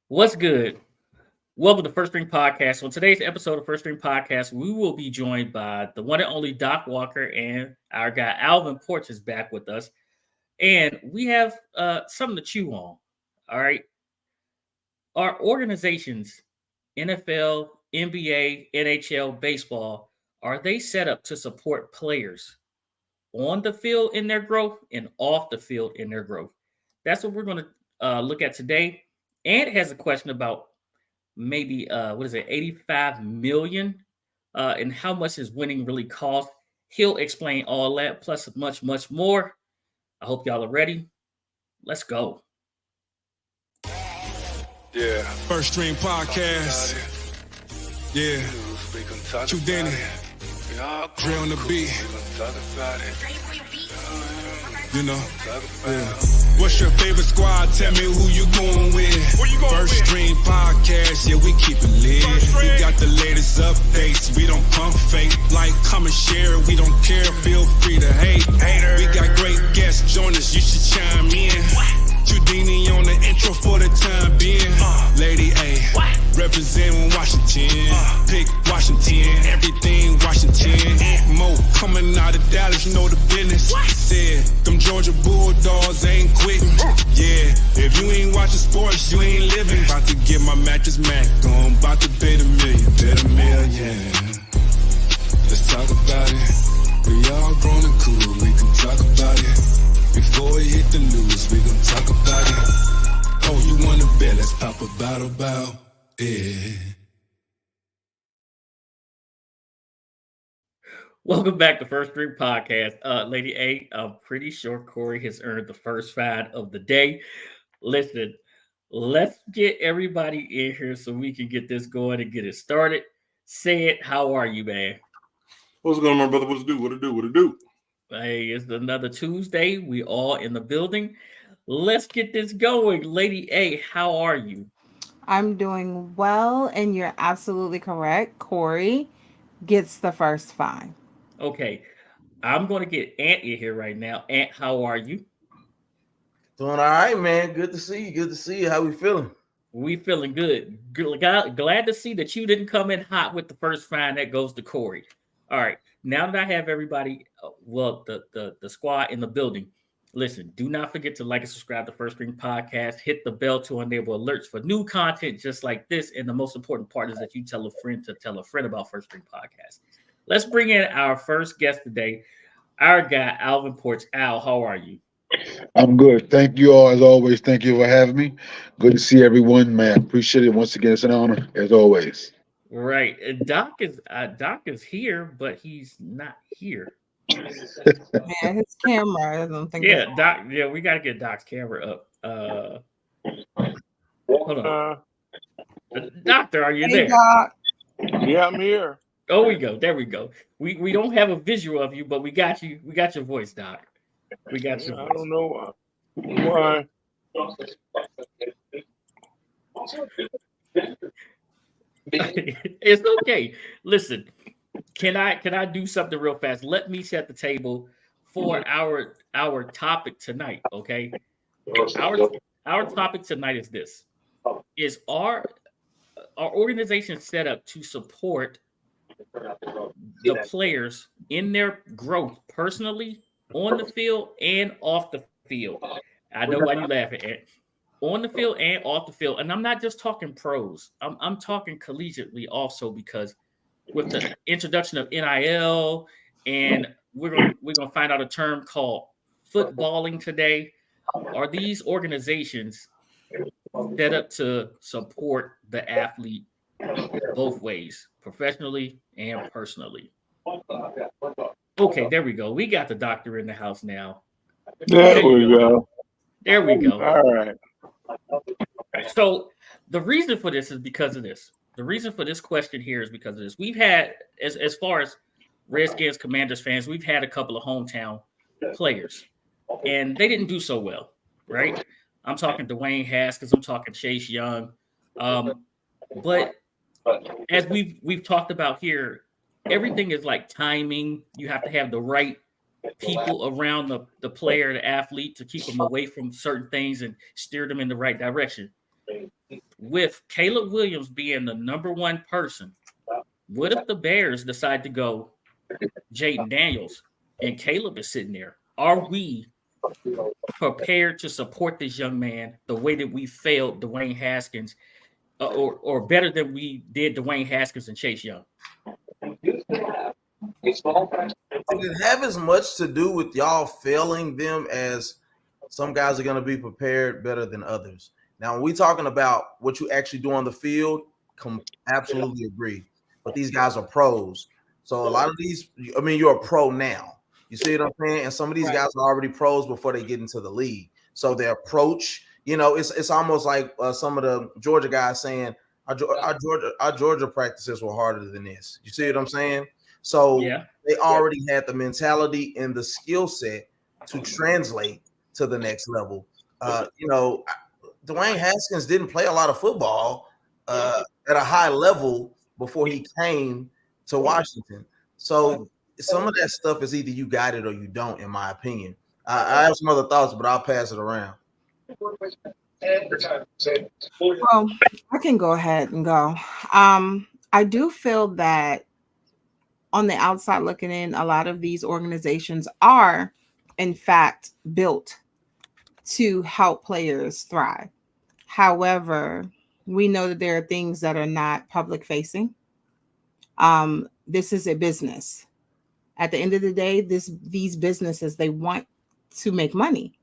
What's good? Welcome to First String Podcast. On today's episode of First String Podcast, we will be joined by the one and only Doc Walker, and our guy Alvin Porch is back with us. And we have something to chew on. All right. Our organizations, NFL, NBA, NHL, baseball, are they set up to support players on the field in their growth and off the field in their growth? That's what we're going to look at today. And it has a question about maybe 85 million, and how much is winning really cost. He'll explain all that plus much more. I hope y'all are ready. Let's go. Yeah. First String Podcast. Yeah. True Danny. Dre on the beat. You know. Yeah. What's your favorite squad? Tell me who you going with. First String Podcast. Yeah, we keep it lit. We got the latest updates. We don't pump fake. Like, comment, share. We don't care. Feel free to hate. We got great guests. Join us. You should chime in. Trudini on the intro for the time being. Lady A, representing Washington. Pick Washington, everything Washington. Mo coming out of Dallas, you know the business. Said, them Georgia Bulldogs ain't quitting. Yeah, if you ain't watching sports, you ain't living. About to get my mattress Mac on, about to bet $1 million, bet $1 million. Let's talk about it. We all grown and cool, we can talk about it. Before we hit the news, we gon' talk about it. Oh, you wanna bet? Let's pop a bottle about it. Welcome back to First String Podcast. Lady A, I'm pretty sure Corey has earned the first five of the day. Listen, let's get everybody in here so we can get this going and get it started. Say it. How are you, man? What's going on, my brother? What it do? Hey, it's another Tuesday. We all in the building. Let's get this going. Lady A, how are you? I'm doing well, and you're absolutely correct. Corey gets the first five. Okay. I'm going to get Ant in here right now. Ant, how are you? Doing all right, man. Good to see you. Good to see you. How we feeling? We feeling good. Glad to see that you didn't come in hot with the first five. That goes to Corey. All right. Now that I have everybody, the squad in the building, listen, do not forget to like and subscribe to First String Podcast. Hit the bell to enable alerts for new content just like this. And the most important part is that you tell a friend to tell a friend about First String Podcast. Let's bring in our first guest today, our guy, Alvin Porch. Al, how are you? I'm good. Thank you all, as always. Thank you for having me. Good to see everyone, man. Appreciate it. Once again, it's an honor, as always. Right. Doc is here, but he's not here. Yeah, his camera. I don't think. Yeah, Doc. Yeah, we got to get Doc's camera up. Hold on. Doctor, are you there? Doc. Yeah, I'm here. Oh, we go. There we go. We don't have a visual of you, but we got you. We got your voice, Doc. We got your voice. I don't know why. It's okay. Listen, can I do something real fast? Let me set the table for our topic tonight. Okay. Our topic tonight is this: is our organization set up to support the players in their growth personally, on the field and off the field? I know why you laughing at. On the field and off the field. And I'm not just talking pros. I'm talking collegiately also, because with the introduction of NIL, and we're gonna find out a term called footballing today. Are these organizations set up to support the athlete both ways, professionally and personally? Okay, there we go. We got the doctor in the house now. There we go. There we go. All right. So the reason for this is because of this. The reason for this question here is because of this. We've had, as far as Redskins, Commanders fans, we've had a couple of hometown players, and they didn't do so well, right? I'm talking Dwayne Haskins. I'm talking Chase Young. But as we've talked about here, everything is like timing. You have to have the right people around the player, the athlete, to keep them away from certain things and steer them in the right direction. with Caleb Williams being the number one person, what if the Bears decide to go Jaden Daniels and Caleb is sitting there? Are we prepared to support this young man the way that we failed Dwayne Haskins, or better than we did Dwayne Haskins and Chase Young? Did it have as much to do with y'all failing them as some guys are going to be prepared better than others? Now, when we're talking about what you actually do on the field, absolutely agree. But these guys are pros. So a lot of these, I mean, you're a pro now. You see what I'm saying? And some of these guys are already pros before they get into the league. So their approach, you know, it's almost like some of the Georgia guys saying, our Georgia practices were harder than this. You see what I'm saying? So they already had the mentality and the skill set to translate to the next level. You know, Dwayne Haskins didn't play a lot of football at a high level before he came to Washington. So some of that stuff is either you got it or you don't, in my opinion. I have some other thoughts, but I'll pass it around. Well, I can go ahead and go. I do feel that on the outside looking in, a lot of these organizations are, in fact, built to help players thrive. However, we know that there are things that are not public facing. This is a business. At the end of the day, these businesses, they want to make money.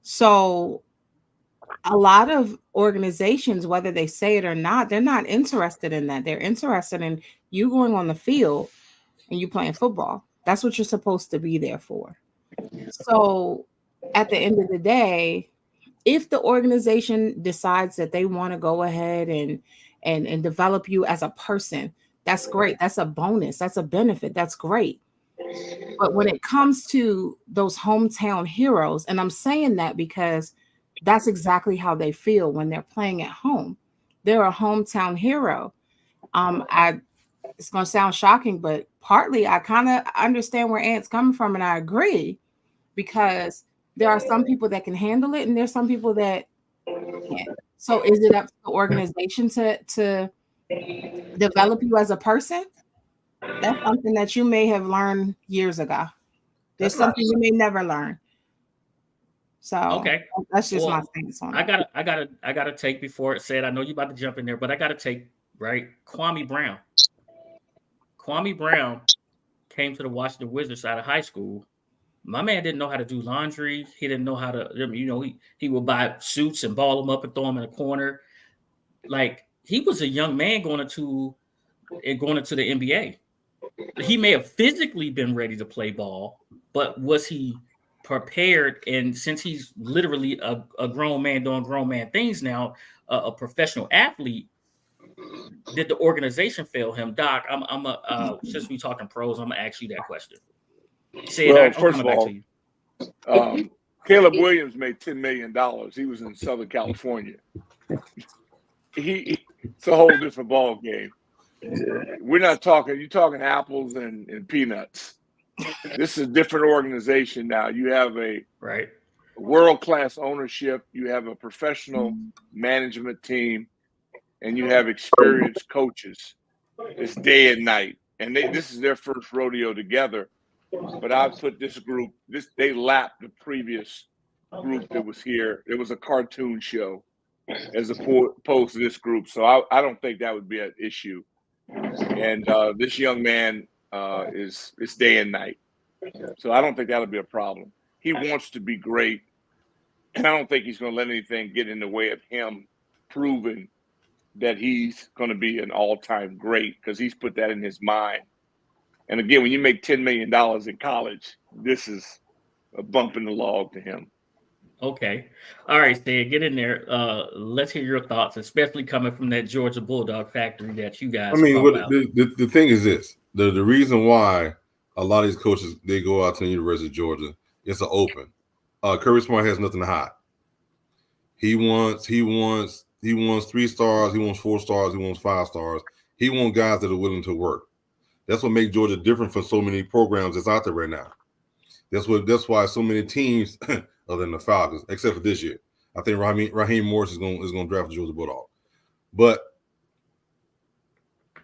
So a lot of organizations, whether they say it or not, they're not interested in that. They're interested in you going on the field and you playing football. That's what you're supposed to be there for. So at the end of the day, if the organization decides that they want to go ahead and develop you as a person, that's great. That's a bonus. That's a benefit. That's great. But when it comes to those hometown heroes, and I'm saying that because that's exactly how they feel when they're playing at home. They're a hometown hero. It's going to sound shocking, but partly I kind of understand where Ant's coming from, and I agree, because there are some people that can handle it, and there's some people that can't. So is it up to the organization to develop you as a person? That's something that you may have learned years ago. There's something you may never learn. So okay, that's just my stance on it. I gotta take before it said. I know you about to jump in there, but I gotta take right. Kwame Brown. Kwame Brown came to the Washington Wizards out of high school. My man didn't know how to do laundry. He didn't know how to, you know, he would buy suits and ball them up and throw them in a corner. Like, he was a young man going into the NBA. He may have physically been ready to play ball, but was he prepared? And since he's literally a grown man doing grown man things now, a professional athlete, did the organization fail him? Doc, since we talking pros, I'm gonna ask you that question. First of all, Caleb Williams made $10 million. He was in Southern California. It's a whole different ball game. We're not talking. You're talking apples and peanuts. This is a different organization now. You have a world-class ownership. You have a professional management team, and you have experienced coaches. It's day and night, and this is their first rodeo together. But I put this group. They lapped the previous group that was here. It was a cartoon show, as opposed to this group. So I don't think that would be an issue. And this young man is day and night. So I don't think that'll be a problem. He wants to be great, and I don't think he's going to let anything get in the way of him proving that he's going to be an all-time great, because he's put that in his mind. And again, when you make $10 million in college, this is a bump in the log to him. Okay. All right, Stan, get in there. Let's hear your thoughts, especially coming from that Georgia Bulldog factory that you guys. I mean, the thing is this. The reason why a lot of these coaches, they go out to the University of Georgia, it's an open. Kirby Smart has nothing to hide. He wants 3 stars, he wants 4 stars, he wants 5 stars. He wants guys that are willing to work. That's what makes Georgia different from so many programs that's out there right now. That's why so many teams, other than the Falcons, except for this year, I think Raheem Morris is going to draft the Georgia Bulldog. But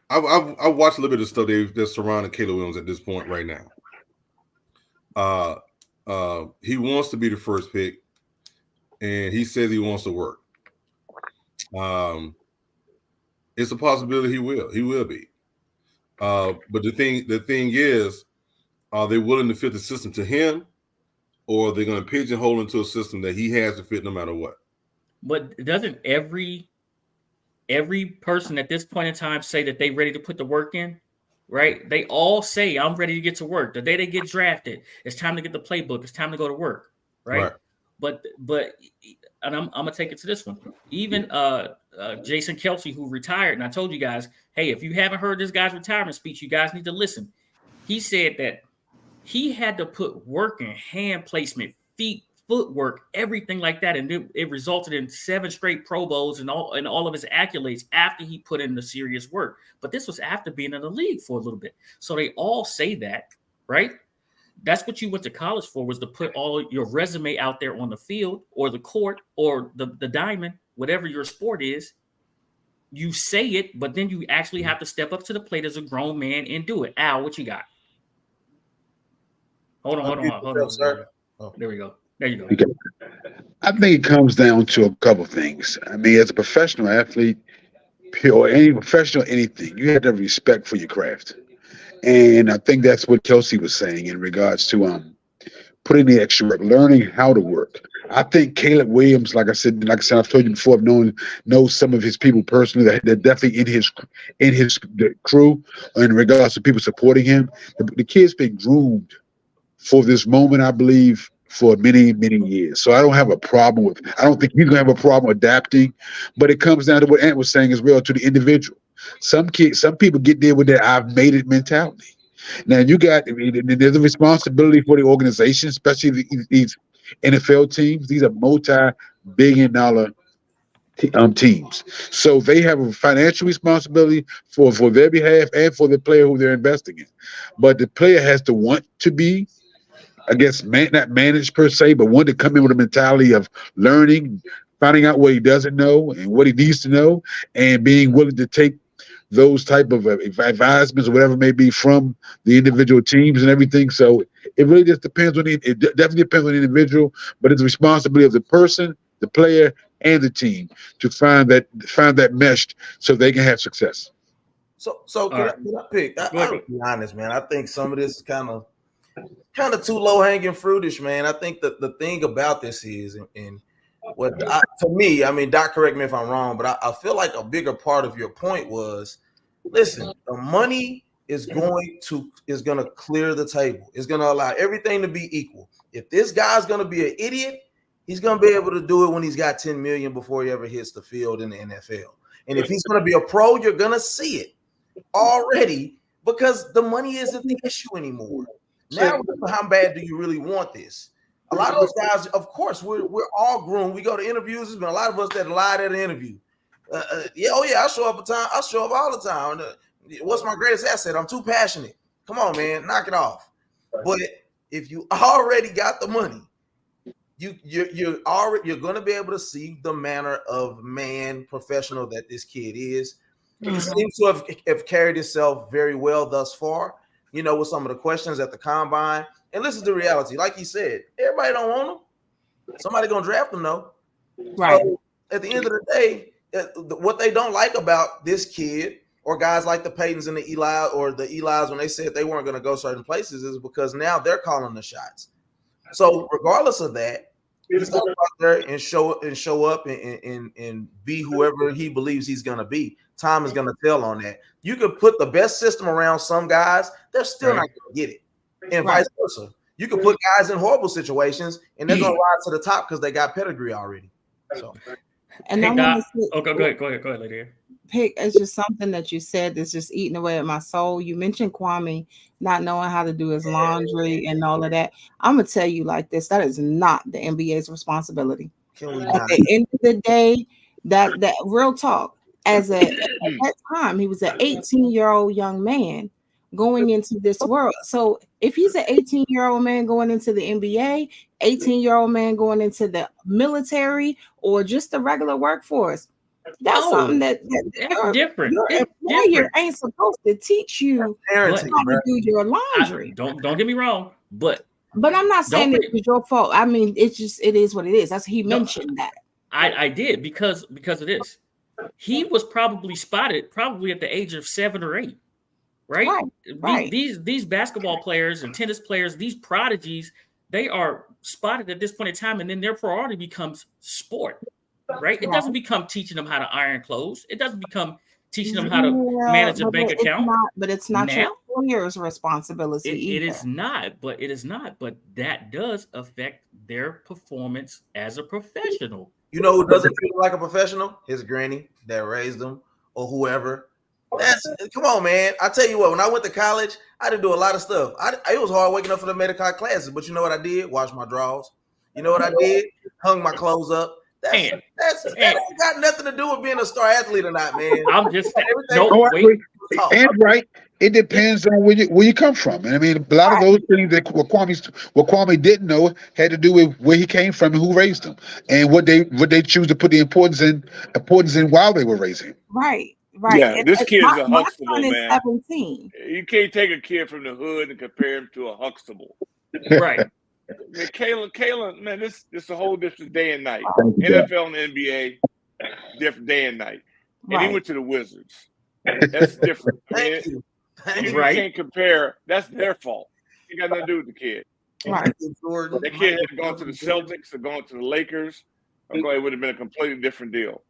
I've watched a little bit of stuff that's surrounding Caleb Williams at this point right now. He wants to be the first pick, and he says he wants to work. It's a possibility he will be. But the thing is, are they willing to fit the system to him, or are they going to pigeonhole into a system that he has to fit no matter what? But doesn't every person at this point in time say that they're ready to put the work in? Right? They all say, I'm ready to get to work. The day they get drafted, it's time to get the playbook. It's time to go to work. Right. But and I'm gonna take it to this one. Even Jason Kelce, who retired, and I told you guys, hey, if you haven't heard this guy's retirement speech, you guys need to listen. He said that he had to put work in hand placement, footwork, everything like that, and it resulted in 7 straight Pro Bowls and all of his accolades after he put in the serious work. But this was after being in the league for a little bit. So they all say that, right? That's what you went to college for, was to put all your resume out there on the field or the court or the diamond, whatever your sport is. You say it, but then you actually have to step up to the plate as a grown man and do it. Al, what you got? Hold on. Sir. Oh, there we go. There you go. I think it comes down to a couple things. I mean, as a professional athlete, or any professional anything, you have to have respect for your craft. And I think that's what Kelce was saying in regards to putting the extra work, learning how to work. I think Caleb Williams, like I said, I've told you before, I've knows some of his people personally that they're definitely in his crew in regards to people supporting him. The kid's been groomed for this moment, I believe, for many, many years. So I don't have a problem I don't think he's gonna have a problem adapting, but it comes down to what Ant was saying as well, to the individual. Some people get there with that I've made it mentality. Now there's a responsibility for the organization, especially these NFL teams. These are multi-billion-dollar teams. So they have a financial responsibility for their behalf and for the player who they're investing in. But the player has to want to be, I guess, not managed per se, but want to come in with a mentality of learning, finding out what he doesn't know and what he needs to know, and being willing to take those type of advisements or whatever it may be from the individual teams and everything. So it really just depends it definitely depends on the individual, but it's the responsibility of the person, the player, and the team to find that mesh so they can have success. So can I pick? I'll be honest, man. I think some of this is kind of too low-hanging fruitish, man. I think that the thing about this is, to me, I mean, Doc, correct me if I'm wrong, but I feel like a bigger part of your point was, listen, the money is going to clear the table. It's going to allow everything to be equal. If this guy's going to be an idiot, he's going to be able to do it when he's got 10 million before he ever hits the field in the NFL. And if he's going to be a pro, you're going to see it already, because the money isn't the issue anymore. Now, how bad do you really want this? A lot of those guys, of course, we're all groomed. We go to interviews. There's been a lot of us that lied at an interview. I show up I show up all the time. What's my greatest asset? I'm too passionate. Come on, man, knock it off. But if you already got the money, you're going to be able to see the manner of man professional that this kid is. He seems to have carried himself very well thus far. With some of the questions at the combine. And listen to reality. Like he said, everybody don't want him. Somebody going to draft him, though. Right. So at the end of the day, what they don't like about this kid, or guys like the Peytons and the Eli, or the Elis, when they said they weren't going to go certain places, is because now they're calling the shots. So regardless of that, he's going to go out there and show up and be whoever he believes he's going to be. Time is going to tell on that. You could put the best system around some guys, they're still not going to get it. And vice versa. You can put guys in horrible situations and they're going to rise to the top because they got pedigree already. So, and hey, go ahead, lady. Pick, it's just something that you said that's just eating away at my soul. You mentioned Kwame not knowing how to do his laundry and all of that. I'm gonna tell you like this: that is not the NBA's responsibility. At the end of the day, that real talk. At that time, he was an 18-year-old young man going into this world. So if he's an 18-year-old man going into the NBA, 18-year-old man going into the military, or just the regular workforce, That's something that that's different. Your It's employer different. ain't supposed to teach you how Parenting, to bro. do your laundry. Don't get me wrong, but I'm not saying Don't it was your fault. I mean, it is what it is. That's he mentioned that. I did because of this. He was probably spotted probably at the age of 7 or 8, right? Right. These basketball players and tennis players, these prodigies, they are spotted at this point in time, and then their priority becomes sport, right? It doesn't become teaching them how to iron clothes. It doesn't become teaching them how to manage a bank account. But it's not your employer's responsibility. It is not, but that does affect their performance as a professional. You know who doesn't treat him like a professional? His granny that raised him or whoever. Come on, man. I tell you what, when I went to college, I did do a lot of stuff. It was hard waking up for the medical classes, but you know what I did? Wash my drawers. You know what I did? Hung my clothes up. That ain't got nothing to do with being a star athlete or not, man. I'm just right. It depends on where you come from. And I mean, a lot of those things that what Kwame didn't know had to do with where he came from and who raised him, and what they choose to put the importance in while they were raising him. Right. Yeah, this kid's a Huxtable, man. 17. You can't take a kid from the hood and compare him to a Huxtable. Right. Man, Kalen, man, this is a whole different day and night. NFL and NBA, different day and night. And he went to the Wizards. That's different. You can't compare. That's their fault. It got nothing to do with the kid. Right. That kid had gone to the Celtics or gone to the Lakers, it would have been a completely different deal.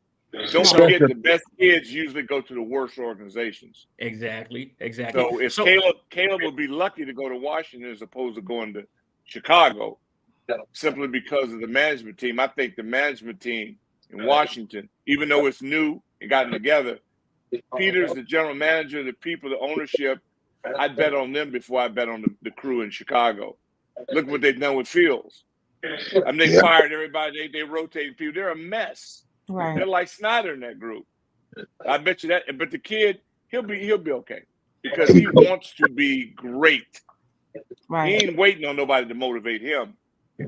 Don't forget, the best kids usually go to the worst organizations. Exactly. So if Caleb would be lucky to go to Washington as opposed to going to Chicago, simply because of the management team. I think the management team in Washington, even though it's new, it got together. Peter's the general manager, the people, the ownership. I'd bet on them before I bet on the crew in Chicago. Look what they've done with Fields. I mean, they fired everybody. They rotated people. They're a mess. Right. They're like Snyder in that group. I bet you that. But the kid, he'll be okay because he wants to be great. Right. He ain't waiting on nobody to motivate him.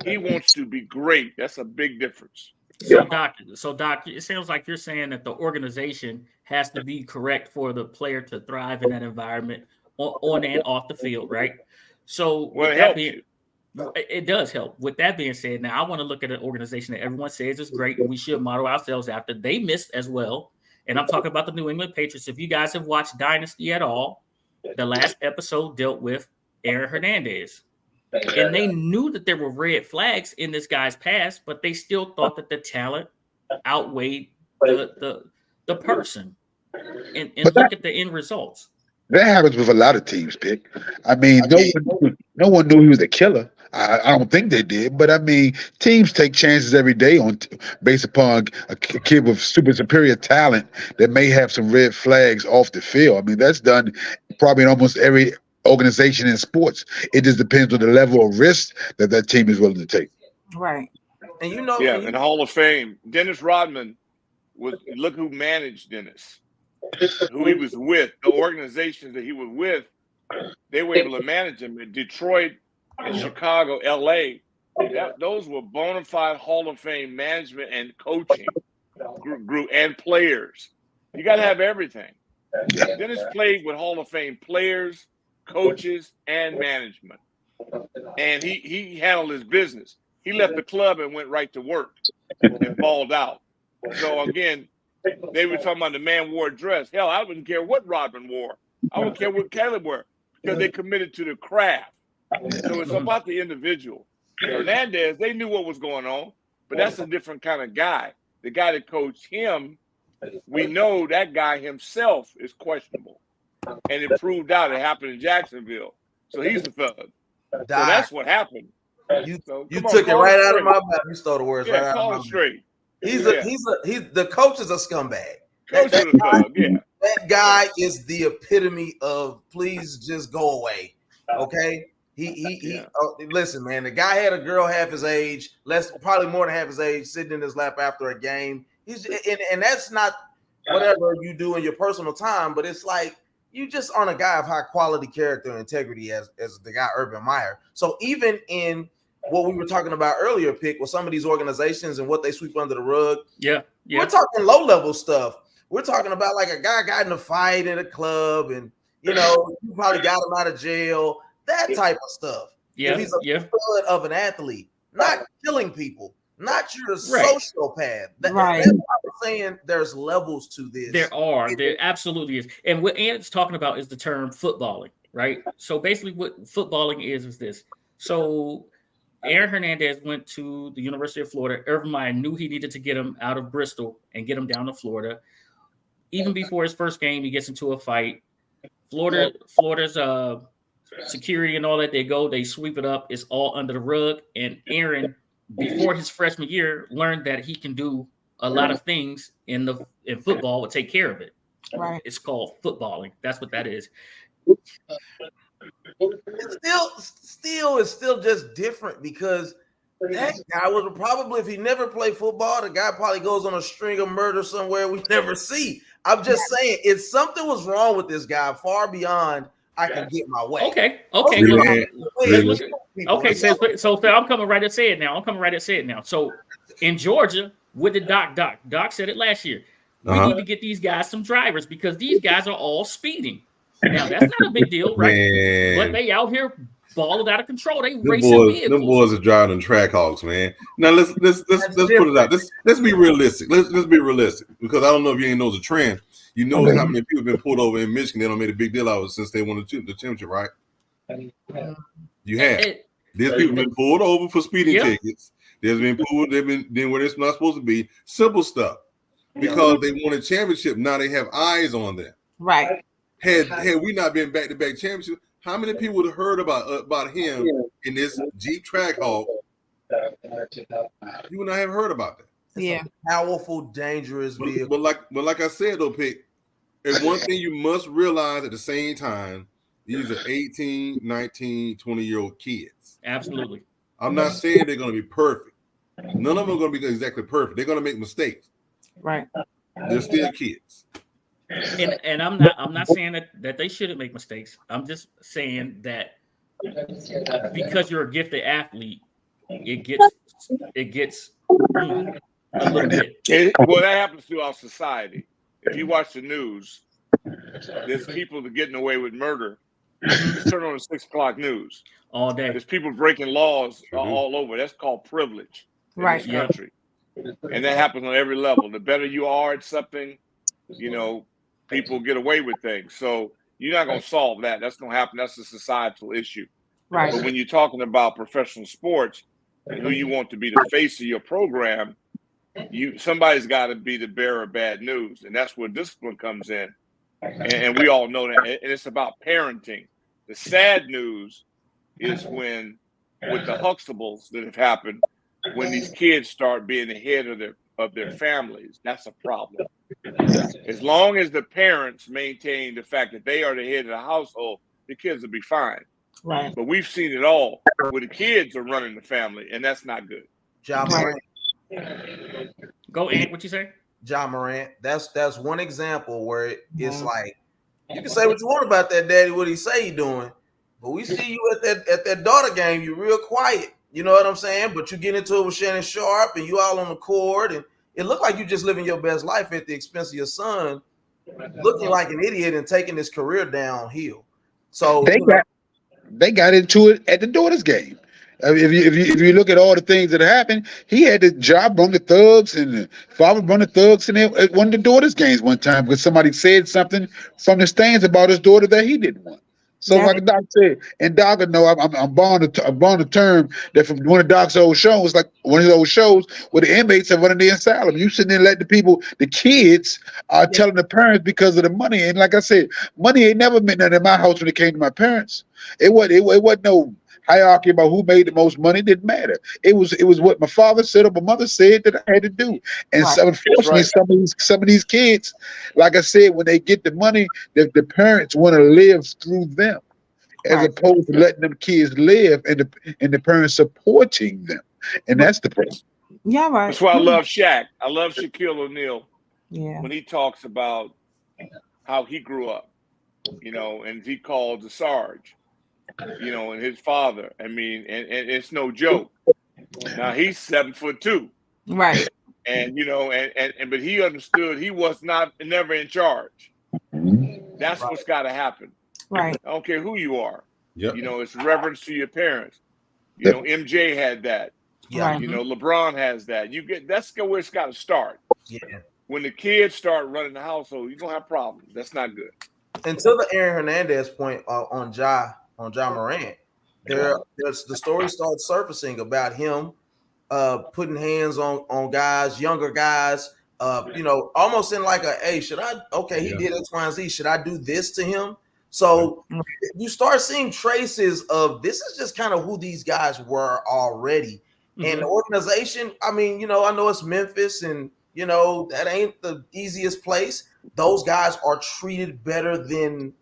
He wants to be great. That's a big difference. So, Doc, it sounds like you're saying that the organization has to be correct for the player to thrive in that environment on and off the field, right? So, it does help. With that being said, now I want to look at an organization that everyone says is great and we should model ourselves after. They missed as well. And I'm talking about the New England Patriots. If you guys have watched Dynasty at all, the last episode dealt with Aaron Hernandez. And they knew that there were red flags in this guy's past, but they still thought that the talent outweighed the person. And look at the end results. That happens with a lot of teams, Pick. I mean, no one knew he was a killer. I don't think they did, but I mean, teams take chances every day based upon a kid with super superior talent that may have some red flags off the field. I mean, that's done probably in almost every organization in sports. It just depends on the level of risk that team is willing to take. Right. And in the Hall of Fame, Dennis Rodman look who managed Dennis, who he was with, the organizations that he was with, they were able to manage him in Detroit, in Chicago, LA. Those were bona fide Hall of Fame management and coaching group and players. You got to have everything. Dennis played with Hall of Fame players, coaches, and management. And he handled his business. He left the club and went right to work and balled out. So, again, they were talking about the man wore a dress. Hell, I wouldn't care what Rodman wore. I wouldn't care what Caleb wore because they committed to the craft. So it's about the individual. Hernandez, they knew what was going on, but that's a different kind of guy. The guy that coached him, we know that guy himself is questionable. And it proved out. It happened in Jacksonville. So he's the thug. So that's what happened. You took it right out of my mouth. You stole the words right out of my mouth. Call it straight. He's the coach is a scumbag. That guy is the epitome of please just go away. Okay. Listen, man, the guy had a girl half his age, probably more than half his age, sitting in his lap after a game. And that's not whatever you do in your personal time, but it's like you just aren't a guy of high quality character and integrity as the guy Urban Meyer. So even in what we were talking about earlier, Pick, with some of these organizations and what they sweep under the rug. Yeah. We're talking low-level stuff. We're talking about like a guy got in a fight in a club and, you probably got him out of jail, that type of stuff. Yeah. If he's a stud of an athlete, not killing people, not your sociopath. That's what I'm saying. There's levels to this. There absolutely is. And what Ant's talking about is the term footballing, right? So basically what footballing is this. So Aaron Hernandez went to the University of Florida. Urban Meyer knew he needed to get him out of Bristol and get him down to Florida. Even before his first game, he gets into a fight. Florida's security and all that, they sweep it up. It's all under the rug. And Aaron, before his freshman year, learned that he can do a lot of things in football, will take care of it. Right. It's called footballing. That's what that is. It's still just different because that guy would probably, if he never played football, the guy probably goes on a string of murder somewhere we never see. I'm just saying, if something was wrong with this guy, far beyond I can get my way. Okay. So I'm coming right to say it now. So in Georgia, what did Doc said it last year. We need to get these guys some drivers because these guys are all speeding. Now that's not a big deal, right? Man. But they out here balling out of control. They racing vehicles. Them boys are driving Trackhawks, man. Now let's put it out. Let's be realistic. Let's be realistic because I don't know if you ain't know the trend. You know how many people have been pulled over in Michigan. They don't made a big deal out of it since they won the championship, right? You have. These people been pulled over for speeding tickets. There's been pulled. They've been where they're not supposed to be. Simple stuff. Because they won a championship, now they have eyes on them. Right. Had we not been back-to-back championships, how many people would have heard about him in this Jeep Trackhawk? You would not have heard about that. Yeah. Powerful, dangerous vehicle. But like I said, though, Pick, and one thing you must realize at the same time, these are 18, 19, 20-year-old kids. Absolutely. I'm not saying they're going to be perfect. None of them are going to be exactly perfect. They're going to make mistakes. Right. They're still kids. And I'm not saying that they shouldn't make mistakes. I'm just saying that because you're a gifted athlete, it gets a little bit. Well, that happens throughout society. If you watch the news, there's people that are getting away with murder. Just turn on the 6 o'clock news all day. There's people breaking laws all over. That's called privilege in this country. And that happens on every level. The better you are at something, people get away with things. So you're not going to solve that. That's going to happen. That's a societal issue. Right. But when you're talking about professional sports and who you want to be the face of your program, somebody's got to be the bearer of bad news. And that's where discipline comes in. And we all know that. And it's about parenting. The sad news is when, with the Huxtables that have happened, when these kids start being the head of their families, that's a problem. As long as the parents maintain the fact that they are the head of the household, the kids will be fine. Right. But we've seen it all where the kids are running the family, and that's not good. Ja Morant. Go, Ant, what you say? Ja Morant. That's one example where it's like, you can say what you want about that daddy, what he say he doing, but we see you at that daughter game, you're real quiet. You know what I'm saying? But you get into it with Shannon Sharp and you all on the court, and it looked like you just living your best life at the expense of your son, looking like an idiot and taking his career downhill. So they got into it at the daughter's game. If you look at all the things that happened, he had the job run the thugs, and the father run the thugs in at one of the daughter's games one time because somebody said something from the stands about his daughter that he didn't want. So like Doc said, and Doc would know I'm born a term that from one of Doc's old shows, like one of his old shows where the inmates are running the asylum. You sitting there letting the kids are telling the parents because of the money. And like I said, money ain't never meant nothing in my house when it came to my parents. It wasn't no hierarchy about who made the most money. It didn't matter. It was what my father said or my mother said that I had to do. And so unfortunately, some of these kids, like I said, when they get the money, the parents want to live through them, as opposed to letting them kids live and the parents supporting them. And that's the problem. Yeah, right. That's why I love Shaq. I love Shaquille O'Neal. Yeah. When he talks about how he grew up, and he called the Sarge. you know, and his father. I mean, and it's no joke. Now he's 7'2", Right. and you know, and but he understood he was never in charge. That's what's got to happen. Right. I don't care who you are. Yep. You know, it's reverence to your parents. You know, MJ had that. Yeah. You know, LeBron has that. That's where it's got to start. Yeah. When the kids start running the household, you're gonna have problems. That's not good. And to the Aaron Hernandez point on Ja Morant, there's the story starts surfacing about him putting hands on guys, younger guys, you know, almost in like he did X, Y, and Z. Should I do this to him? So you start seeing traces of this is just kind of who these guys were already. And the organization, I mean, you know, I know it's Memphis and, you know, that ain't the easiest place. Those guys are treated better than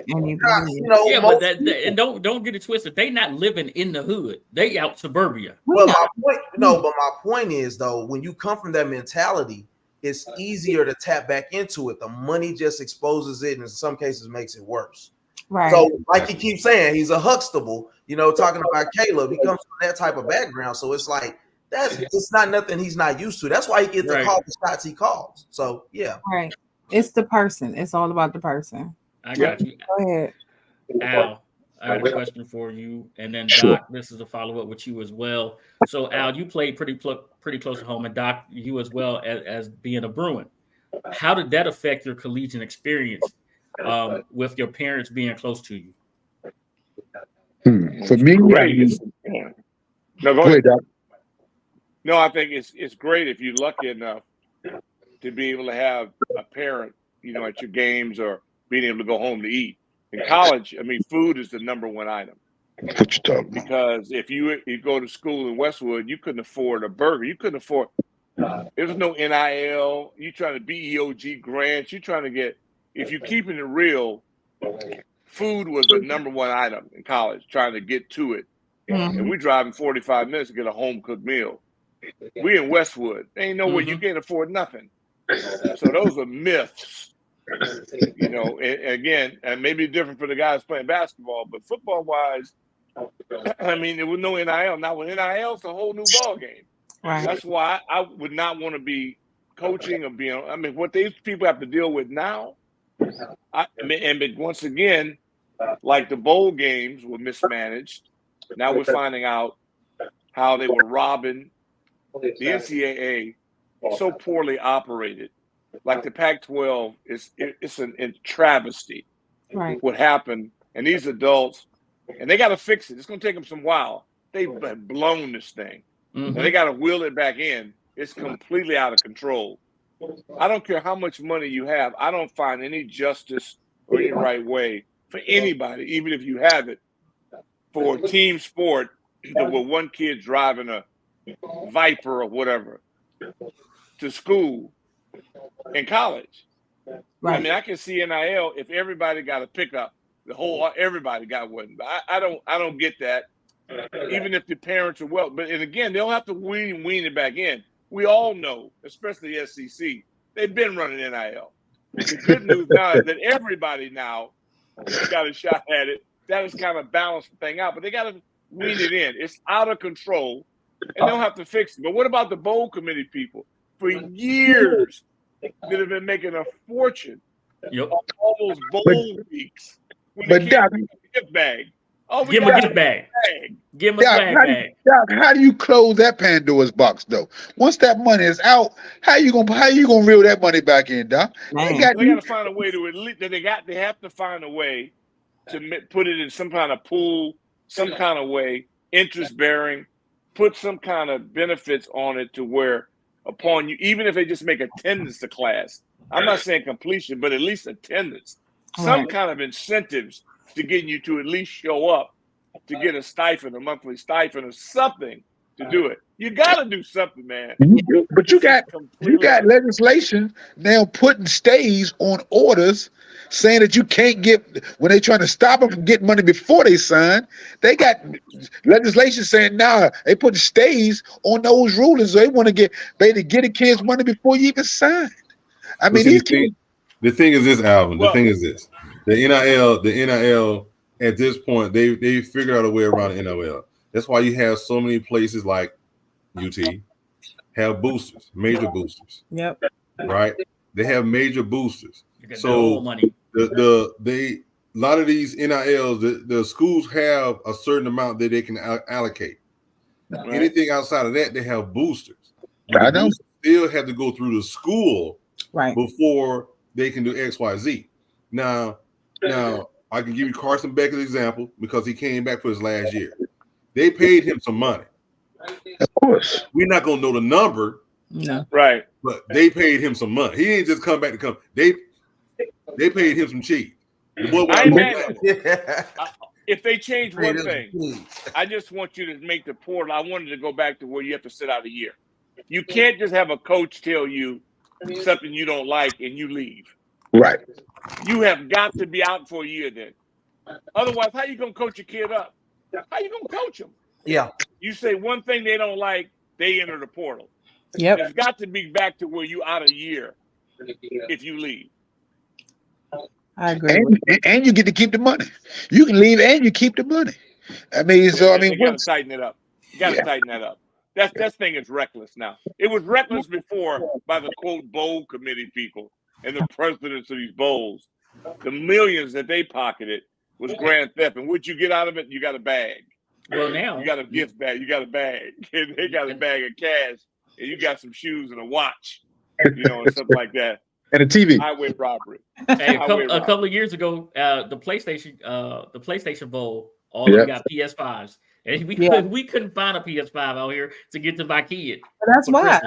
anybody. You know, yeah, but and don't get it twisted. They not living in the hood. They out suburbia. Well, my point is though, when you come from that mentality, it's easier to tap back into it. The money just exposes it, and in some cases makes it worse. Right. So, like he keeps saying, he's a Huxtable. You know, talking about Caleb, he comes from that type of background, so it's like it's not nothing he's not used to. That's why he gets to call the shots he calls. So, yeah. Right. It's the person. It's all about the person. I got you. Go ahead. Al, I got a question for you. And then Doc, this is a follow-up with you as well. So Al, you played pretty close to home, and Doc, you as well as being a Bruin. How did that affect your collegiate experience with your parents being close to you? For me, No, go ahead, Doc. No, I think it's great if you're lucky enough to be able to have a parent, you know, at your games or being able to go home to eat. In college, I mean, food is the number one item. What you talking about? Because if you go to school in Westwood, you couldn't afford a burger. You couldn't afford. There was no NIL. You trying to BEOG grants. You trying to get. If you're keeping it real, food was the number one item in college. Trying to get to it, and we're driving 45 minutes to get a home cooked meal. We in Westwood. There ain't no way you can't afford nothing. So those are myths. You know, and again, and maybe different for the guys playing basketball, but football wise, I mean, there was no NIL. Now with NIL, it's a whole new ball game. Right. That's why I would not want to be coaching or being. I mean, what these people have to deal with now. But once again, like the bowl games were mismanaged. Now we're finding out how they were robbing. The NCAA so poorly operated. Like the Pac-12, it's a travesty. Right. What happened, and these adults, and they got to fix it. It's going to take them some while. They've blown this thing, and they got to wheel it back in. It's completely out of control. I don't care how much money you have. I don't find any justice or any right way for anybody, even if you have it, for a team sport where one kid driving a Viper or whatever to school in college. Right. I mean, I can see NIL if everybody got a pickup, everybody got one. But I don't get that. Even if the parents are well, and again, they'll have to wean it back in. We all know, especially the SEC, they've been running NIL. The good news now is that everybody now got a shot at it. That has kind of balanced the thing out, but they got to wean it in. It's out of control, and they'll have to fix it. But what about the bowl committee people? For years, that have been making a fortune on all those bowl weeks. But Doc, gift bag. Give him a gift bag. Give him a swag bag. Doc, how do you close that Pandora's box though? Once that money is out, how you gonna reel that money back in, Doc? They got to find a way to at least they have to find a way to put it in some kind of pool, some kind of way, interest bearing, put some kind of benefits on it to where upon you, even if they just make attendance to class. I'm not saying completion, but at least attendance. Some kind of incentives to get you to at least show up to get a stipend, a monthly stipend or something to do it. You got to do something, man. But you got legislation now putting stays on orders saying that you can't get, when they're trying to stop them from getting money before they sign, they got legislation saying, nah, they put stays on those rulings. So they want to get the kids money before you even sign. I mean, the thing is this, Alvin. The thing is this: the NIL at this point, they figured out a way around the NIL. That's why you have so many places like UT have boosters, major boosters. Yep. Right? They have major boosters. So money. A lot of these NILs, the schools have a certain amount that they can allocate. Right. Anything outside of that, they have boosters. I know. Still have to go through the school right before they can do X, Y, Z. Now I can give you Carson Beck as an example because he came back for his last year. They paid him some money. Of course. We're not gonna know the number. No. Right. But they paid him some money. He didn't just come back to come. They paid him some cheese. If they change one thing, I just want you to make the portal. I wanted to go back to where you have to sit out a year. You can't just have a coach tell you something you don't like and you leave. Right. You have got to be out for a year then. Otherwise, how you gonna coach your kid up? How you gonna coach them? Yeah. You say one thing they don't like, they enter the portal. Yep. It's got to be back to where you out a year if you leave. I agree. And you get to keep the money. You can leave and you keep the money. I mean, so I mean, you got to tighten it up. You got to tighten that up. That thing is reckless now. It was reckless before by the quote bowl committee people and the presidents of these bowls. The millions that they pocketed was grand theft, and what you get out of it, you got a bag. Well, now you got a gift bag. You got a bag, and they got a bag of cash, and you got some shoes and a watch, and something like that. And a TV. Highway robbery. Hey, a couple of years ago, the PlayStation Bowl, all of them got PS5s, and we couldn't find a PS5 out here to get to my kid. That's why.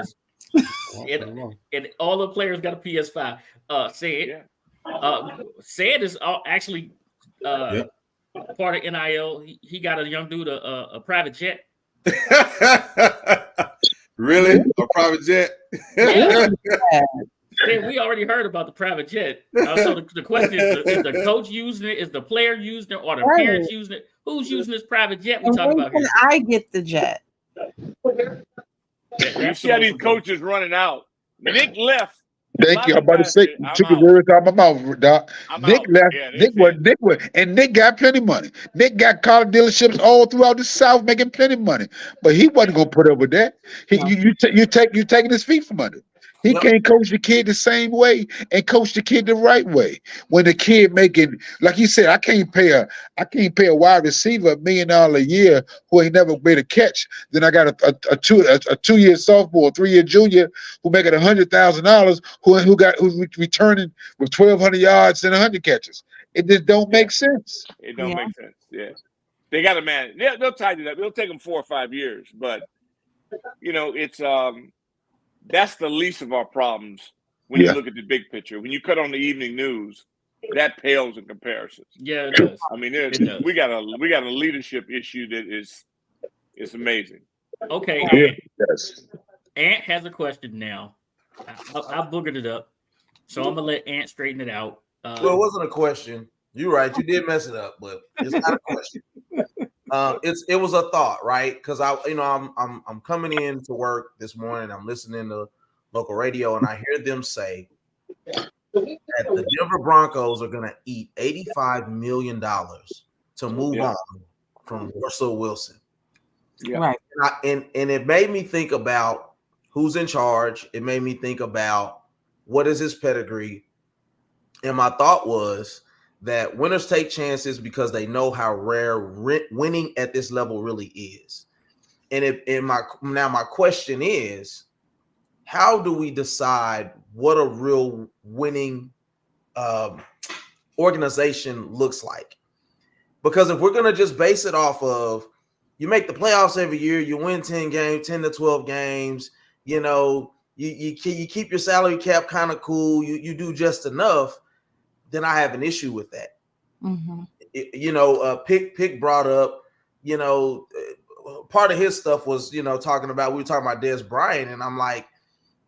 And all the players got a PS5. Said is actually part of NIL. He got a young dude a private jet. Really? A private jet? Yeah. Yeah, we already heard about the private jet. So the question is the coach using it? Is the player using it? Or the parents using it? Who's using this private jet we talking about here? I get the jet. You see how these coaches running out. Nick left. Thank you. I'm about to say, took the words out of my mouth, Doc. Nick left. Yeah, Nick got plenty of money. Nick got car dealerships all throughout the South making plenty of money, but he wasn't gonna put up with that. You taking his feet from under. He can't coach the kid the same way and coach the kid the right way. When the kid making, like you said, I can't pay a wide receiver $1 million a year who ain't never made a catch. Then I got a 2-year sophomore, 3-year junior who making $100,000 who's returning with 1,200 yards and 100 catches. It just don't make sense. It don't make sense. Yeah, they got to manage. They'll tighten it up. It'll take them 4 or 5 years, but it's that's the least of our problems when you look at the big picture. When you cut on the evening news, that pales in comparison. Yeah, it does. I mean, we got a leadership issue that is amazing. Okay, Ant has a question now. I boogered it up, so I'm gonna let Ant straighten it out. Well, it wasn't a question. You're right. You did mess it up, but it's not a question. It was a thought, right? Because I'm coming in to work this morning. I'm listening to local radio, and I hear them say that the Denver Broncos are going to eat $85 million to move on from Russell Wilson. Yeah. Right. And it made me think about who's in charge. It made me think about what is his pedigree. And my thought was that winners take chances because they know how rare winning at this level really is. And my question is, how do we decide what a real winning organization looks like? Because if we're going to just base it off of you make the playoffs every year, you win 10 to 12 games, you keep your salary cap kind of cool, you do just enough, then I have an issue with that. Mm-hmm. Pick brought up, part of his stuff was, we were talking about Dez Bryant, and I'm like,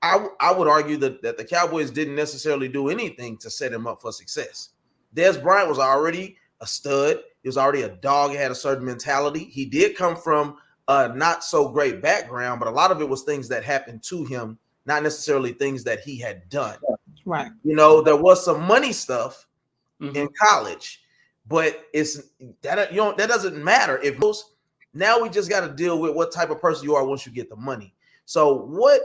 I would argue that the Cowboys didn't necessarily do anything to set him up for success. Dez Bryant was already a stud. He was already a dog. He had a certain mentality. He did come from a not so great background, but a lot of it was things that happened to him, not necessarily things that he had done. Right. There was some money stuff in college, but it's that that doesn't matter if those. Now we just got to deal with what type of person you are once you get the money. So what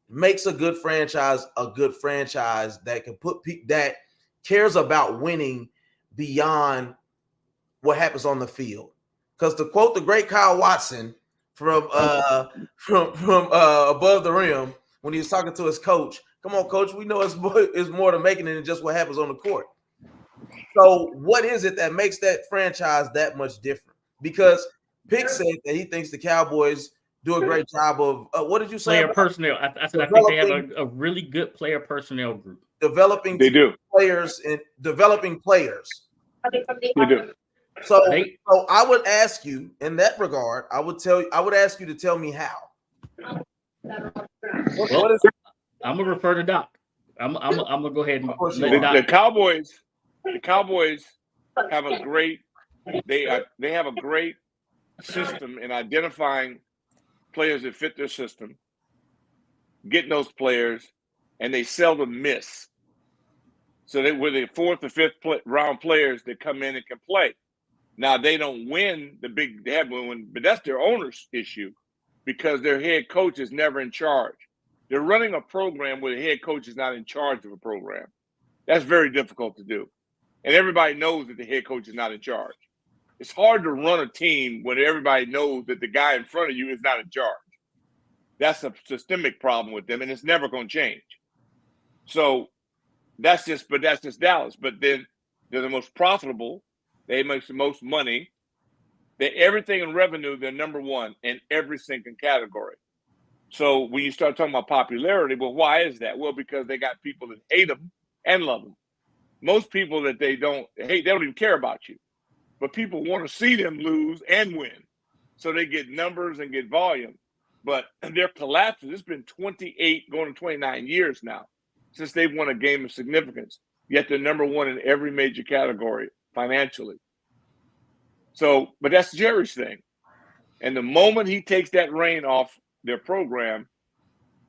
makes a good franchise that can that cares about winning beyond what happens on the field? Because to quote the great Kyle Watson from Above the Rim when he was talking to his coach, "Come on, coach, we know it's more to making it than just what happens on the court." So what is it that makes that franchise that much different? Because Pick said that he thinks the Cowboys do a great job of what did you say? Player personnel. I said I think they have a really good player personnel group. Developing players and developing players. They do. So I would ask you in that regard, I would ask you to tell me how. Well, I'm gonna refer to Doc. I'm gonna go ahead and the Cowboys have a great they have a great system in identifying players that fit their system, getting those players, and they seldom miss. So they were the fourth or fifth round players that come in and can play. Now they don't win the big, they have win, but that's their owner's issue because their head coach is never in charge. They're running a program where the head coach is not in charge of a program. That's very difficult to do. And everybody knows that the head coach is not in charge. It's hard to run a team when everybody knows that the guy in front of you is not in charge. That's a systemic problem with them, and it's never going to change. So that's just Dallas. But then they're the most profitable. They make the most money. Everything in revenue, they're number one in every single category. So when you start talking about popularity, well, why is that? Well, because they got people that hate them and love them. Most people that they don't hate, they don't even care about you. But people want to see them lose and win. So they get numbers and get volume. But they're collapsing. It's been 28 going to 29 years now since they've won a game of significance. Yet they're number one in every major category financially. So, but that's Jerry's thing. And the moment he takes that reign off their program,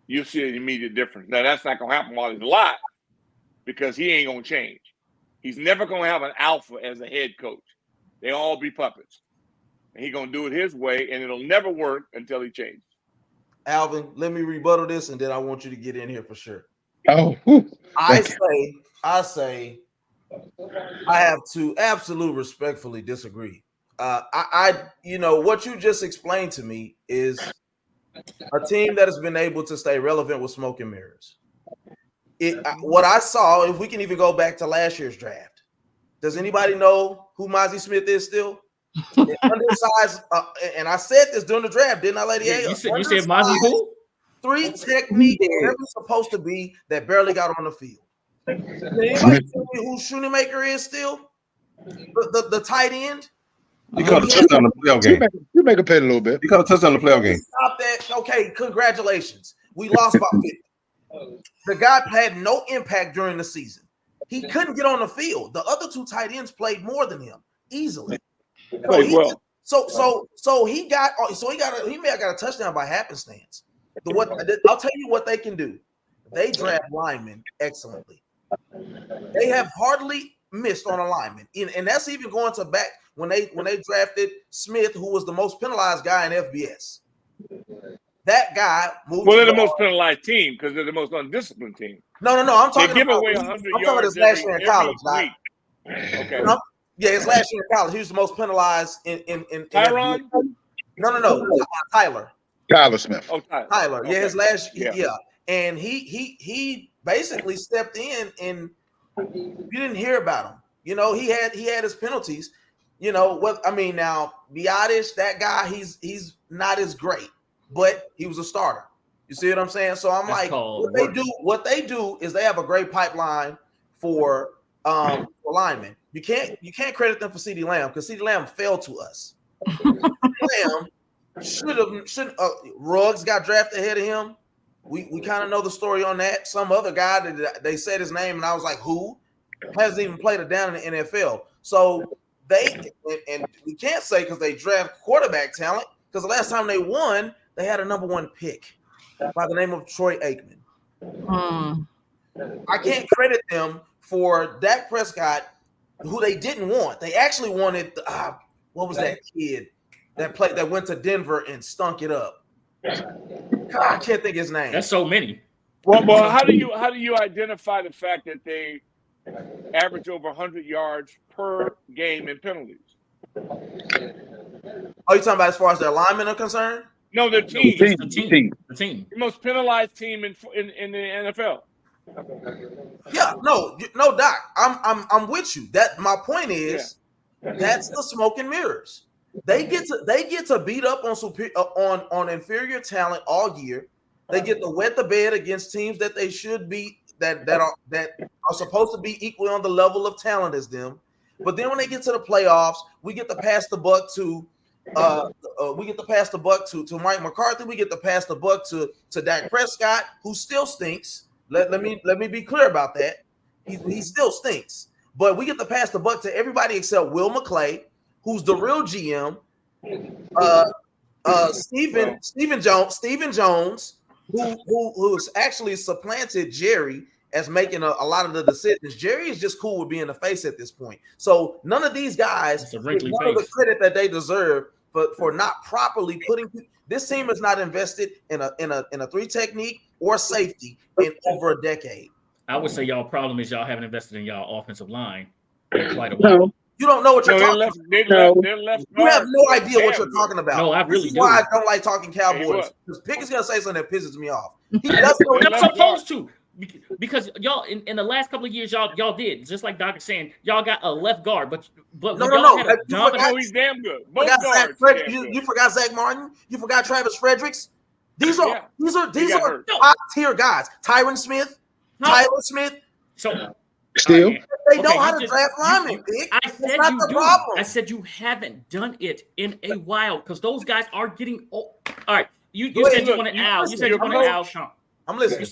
you'll see an immediate difference. Now, that's not going to happen while he's alive because he ain't going to change. He's never going to have an alpha as a head coach. They all be puppets. And he's going to do it his way, and it'll never work until he changes. Alvin, let me rebuttal this, and then I want you to get in here for sure. Oh, I say, I have to absolutely respectfully disagree. What you just explained to me is a team that has been able to stay relevant with smoke and mirrors. What I saw, if we can even go back to last year's draft, does anybody know who Mozzie Smith is still? Undersized, and I said this during the draft, didn't I, Lady A? You said Mozzie who? 3 technique, whatever it's supposed to be, that barely got on the field. Can anybody tell me who Schoonemaker is still? The tight end? You caught a touchdown in the playoff game. You make a play a little bit. You caught a touchdown in the playoff game. Stop that. Okay, congratulations. We lost by 50. The guy had no impact during the season. He couldn't get on the field. The other 2 tight ends played more than him easily. He may have got a touchdown by happenstance. I'll tell you what they can do. They draft linemen excellently. They have hardly missed on a lineman, and that's even going to back when they drafted Smith, who was the most penalized guy in FBS. That guy moved. Well, they're the most penalized team because they're the most undisciplined team. No. I'm talking they give about away 100 yards his last year in college. Okay. Yeah, his last year in college, he was the most penalized in Tyron? No. Tyler. Tyler Smith. Oh, Tyler. Okay. Yeah, his last year. And he basically stepped in, and you didn't hear about him. He had his penalties. Now Biadish, that guy, he's not as great, but he was a starter. You see what I'm saying? So I'm like, what they do is they have a great pipeline for linemen. You can't credit them for CeeDee Lamb because CeeDee Lamb failed to us. Lamb shouldn't Ruggs got drafted ahead of him. We kind of know the story on that. Some other guy that they said his name, and I was like, who? Hasn't even played a down in the NFL. So and we can't say because they draft quarterback talent, because the last time they won, they had a number 1 pick by the name of Troy Aikman. I can't credit them for Dak Prescott who they didn't want. They actually wanted what was that kid that went to Denver and stunk it up? God, I can't think his name. That's so many. Well, how do you identify the fact that they average over 100 yards per game in penalties? Are you talking about as far as their linemen are concerned? No, their team. The team. The most penalized team in the NFL. Yeah, no, Doc. I'm with you. That my point is that's the smoke and mirrors. They get to beat up on inferior talent all year. They get to wet the bed against teams that they should be that are supposed to be equally on the level of talent as them. But then when they get to the playoffs, we get to pass the buck to Mike McCarthy. We get to pass the buck to Dak Prescott, who still stinks. Let me be clear about that. He still stinks. But we get to pass the buck to everybody except Will McClay, who's the real GM. Stephen Jones, who's actually supplanted Jerry as making a lot of the decisions. Jerry is just cool with being the face at this point. So none of these guys get none of the credit that they deserve for not properly putting. This team is not invested in a three technique or safety in over a decade. I would say y'all problem is y'all haven't invested in y'all offensive line in quite a while. No. You don't know what you're talking about. You have no idea what you're talking about. No, I really This is why I don't like talking Cowboys. Because Pick is going to say something that pisses me off. He doesn't know I'm supposed to. Because y'all in the last couple of years, y'all did just like Doc is saying, y'all got a left guard, but no, he's damn good. You forgot Zach Martin. You forgot Travis Fredericks. These are top tier guys. Tyron Smith, Tyler Smith. So still, they know how to draft linemen. I said you do. I said you haven't done it in a while because those guys are getting old. All right, you said you wanted Al. You said you wanted Al Sean. I'm listening.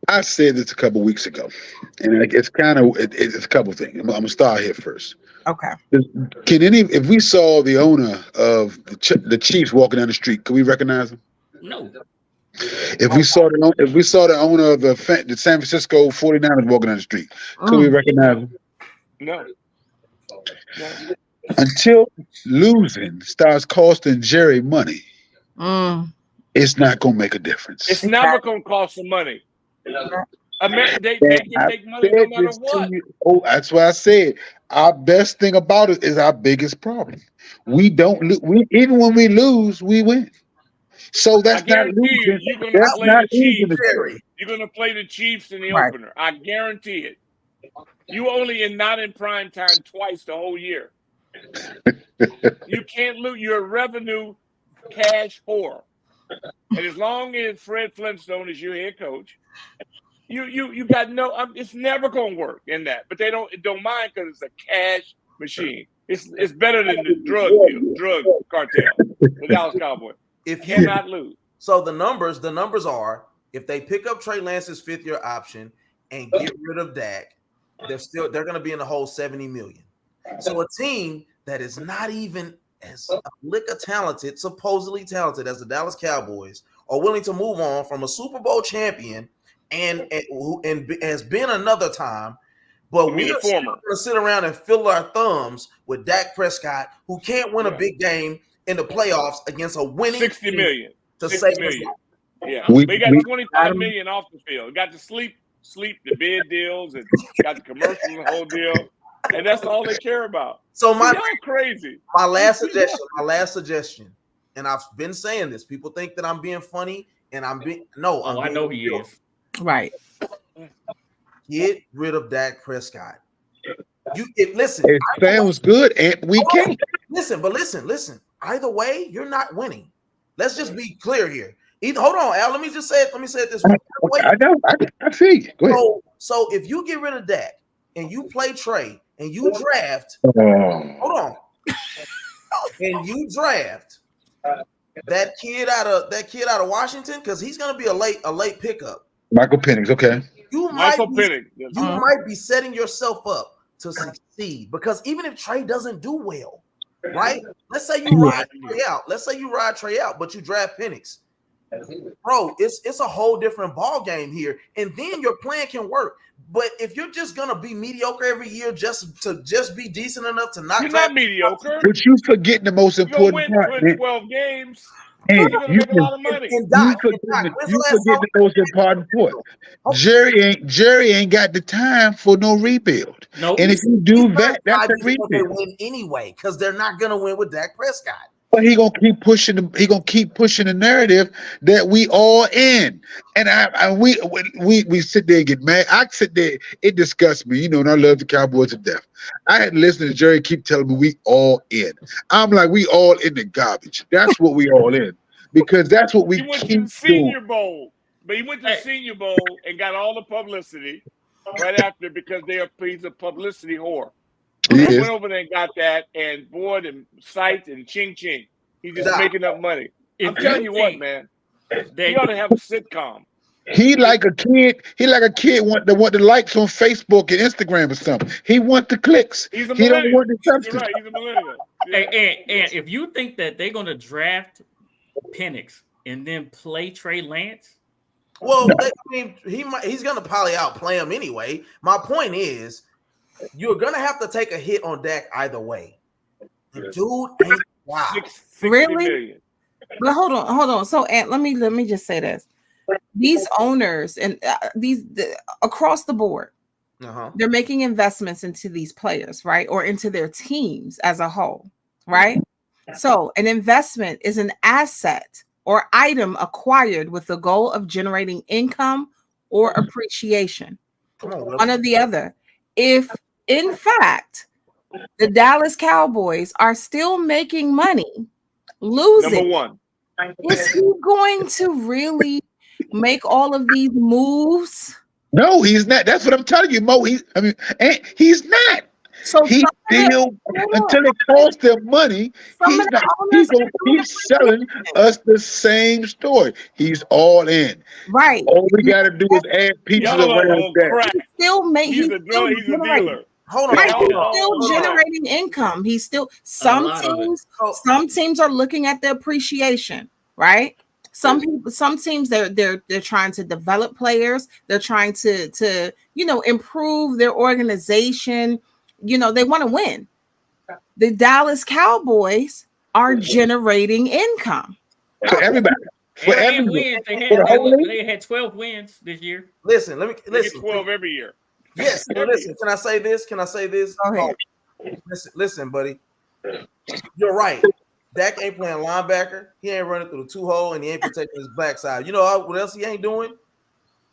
I said this a couple weeks ago, and it's a couple things. I'm gonna start here first. Okay. If we saw the owner of the Chiefs walking down the street, could we recognize him? No. If we saw the owner of the San Francisco 49ers walking down the street, could we recognize him? No. Until losing starts costing Jerry money, it's not going to make a difference. It's never going to cost some money. They can make money no matter what. That's why I said our best thing about it is our biggest problem. We don't even when we lose, we win. So that's not losing. You're going to play the Chiefs in the opener. I guarantee it. You only not in prime time twice the whole year. You can't lose. You're a revenue cash whore. And as long as Fred Flintstone is your head coach, you got no. It's never going to work in that. But they don't mind because it's a cash machine. It's better than the drug cartel, the Dallas Cowboys. If you cannot lose. So the numbers are if they pick up Trey Lance's fifth-year option and get rid of Dak, they're going to be in the whole $70 million. So a team that is not even as supposedly talented as the Dallas Cowboys are willing to move on from a Super Bowl champion and has been another time. But we're going to sit around and fill our thumbs with Dak Prescott, who can't win a big game in the playoffs against a winning $60 million. $60 million. Yeah, we got $25 million off the field. Got to sleep the bid deals and got the commercials and the whole deal, and that's all they care about. So y'all crazy. My last suggestion, and I've been saying this. People think that I'm being funny, and I know he is. Right. Get rid of Dak Prescott. Listen. It sounds good, and we can't. Listen. Either way, you're not winning. Let's just be clear here. Hold on, Al. Let me say it this way. I know. I see you. Go ahead. So if you get rid of Dak and you play Trey and you draft, hold on, and you draft that kid out of Washington because he's going to be a late pickup. Michael Penix, okay. You might be setting yourself up to succeed because even if Trey doesn't do well, right? Let's say you ride Trey out, but you draft Penix. Bro, it's a whole different ball game here, and then your plan can work. But if you're just gonna be mediocre every year, just be decent enough to not, you're not mediocre. But you forgetting the most important part, win man. 12 games. And You're gonna make a lot of money. And Doc, you forget the most important part. Jerry ain't got the time for no rebuild. Nope. And if you do that, that's a they rebuild. win anyway, because they're not gonna win with Dak Prescott. But he gonna keep pushing the narrative that we all in. And we sit there and get mad. I sit there, it disgusts me, you know, and I love the Cowboys to death. I had to listen to Jerry keep telling me we all in. I'm like, we all in the garbage. That's what we all in. Because that's what we He went keep to the Senior doing. Bowl, but he went to the Senior Bowl and got all the publicity right after because he's a publicity whore. He went over there and got that, and boy, them sites and ching. He's just making up money. I'm telling you what, man. He ought to have a sitcom. He like a kid want the likes on Facebook and Instagram or something. He want the clicks. He's a he don't want the You're substance. right. He's a millennial. Yeah. And if you think that they're gonna draft Penix and then play Trey Lance, well, I mean, he's gonna probably outplay him anyway. My point is, you're gonna have to take a hit on Dak either way. The dude ain't wow. Really? Million. But hold on. So, Ant, let me just say this: these owners and across the board, they're making investments into these players, right, or into their teams as a whole, right? So, an investment is an asset or item acquired with the goal of generating income or appreciation. One or the other. If in fact the Dallas Cowboys are still making money, losing, Number one, is he going to really make all of these moves? No, he's not. That's what I'm telling you, Mo. He's not. So he still until it costs them money. He's gonna keep selling us the same story. He's all in. Right. All we gotta do is add pieces around that. He's a dealer. Hold on. He's still generating income. He's still some teams are looking at the appreciation, right? Some teams they're trying to develop players. They're trying to improve their organization. They want to win. The Dallas Cowboys are generating income for everybody. For everybody. They had 12 wins this year. Listen, let me listen. 12 every year. Yes. Listen. Can I say this? Oh, listen, buddy. You're right. Dak ain't playing linebacker. He ain't running through the 2-hole, and he ain't protecting his backside. You know what else he ain't doing?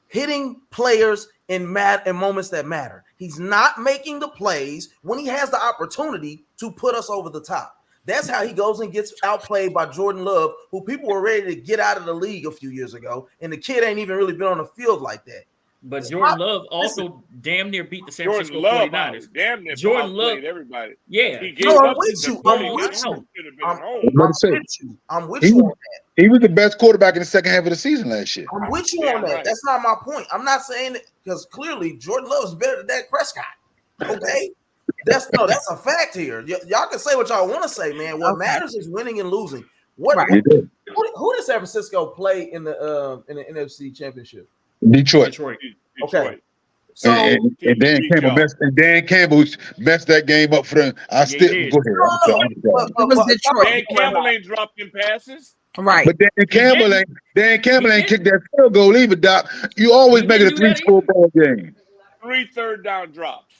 Hitting players in moments that matter. He's not making the plays when he has the opportunity to put us over the top. That's how he goes and gets outplayed by Jordan Love, who people were ready to get out of the league a few years ago, and the kid ain't even really been on the field like that. But Jordan Love also damn near beat the San Francisco 49ers. Damn near Jordan Love everybody. Yeah. I'm with you. I'm with you on that. He was the best quarterback in the second half of the season last year. I'm with you on that. Right. That's not my point. I'm not saying it because clearly Jordan Love is better than Dak Prescott. Okay. That's a fact here. Y'all can say what y'all want to say, man. What matters is winning and losing. Who does San Francisco play in the NFC Championship? Detroit. Okay. So and Dan Campbell messed that game up for them. Go ahead. It was Detroit. Dan Campbell ain't dropped in passes. Right. But Dan Campbell ain't kicked that field goal either, Doc. You always make it a 3-score ball game. 3 third-down drops.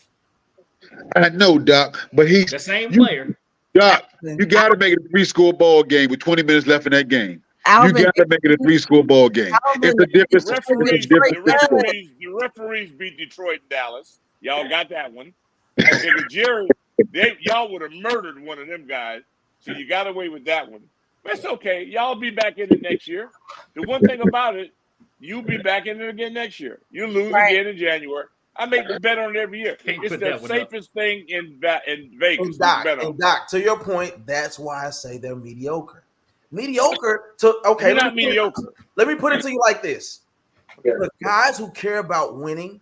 I know, Doc, but he's the same player. Doc, you got to make it a 3-score ball game with 20 minutes left in that game. Alvin, you got to make it a 3-score ball game. It's a difference. The referees beat Detroit and Dallas. Y'all got that one. Y'all would have murdered one of them guys. So you got away with that one. But it's okay. Y'all be back in it next year. The one thing about it, you'll be back in it again next year. You lose again in January. I make the bet on it every year. It's the safest thing in Vegas. And Doc, to your point, that's why I say they're mediocre. Mediocre. You're not mediocre. Let me put it to you like this: the guys who care about winning,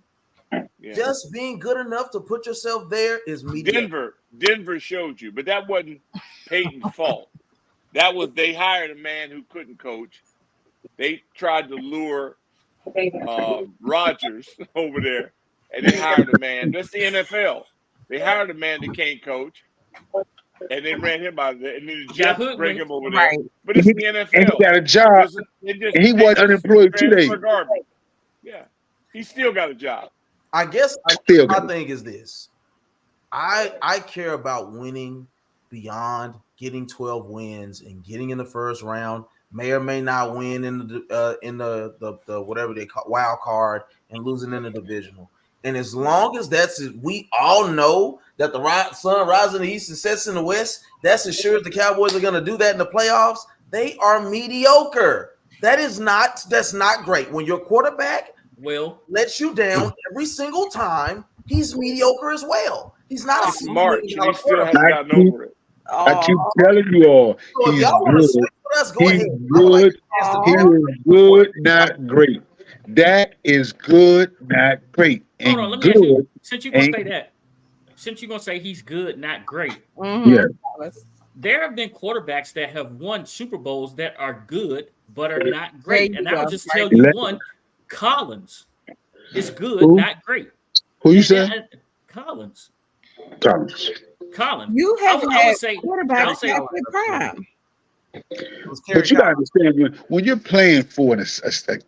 just being good enough to put yourself there is mediocre. Denver showed you, but that wasn't Peyton's fault. That was they hired a man who couldn't coach. They tried to lure Rodgers over there, and they hired a man. That's the NFL. They hired a man that can't coach, and they ran him out of there, and then the Jets bring him over there. Right. But it's the NFL. And he got a job, and he wasn't unemployed 2 days. Yeah, he still got a job. I guess my thing is this. I care about winning beyond getting 12 wins and getting in the first round. May or may not win in the whatever they call wild card and losing in the divisional. And as long as we all know that the sun rises in the east and sets in the west, that's as sure as the Cowboys are going to do that in the playoffs. They are mediocre. That's not great. When your quarterback lets you down every single time, he's mediocre as well. He's not a smart. He still hasn't gotten over it. I keep telling you all, he's good. He's good. He is good, not great. That is good, not great. And hold on, let me ask you, since you're gonna say that, since you're gonna say he's good, not great. Yeah. There have been quarterbacks that have won Super Bowls that are good but are not great. And I will just tell you one, Collins is good, not great. Who you said? Collins. You have quarterbacks at the prime. But you gotta understand, when you're playing for a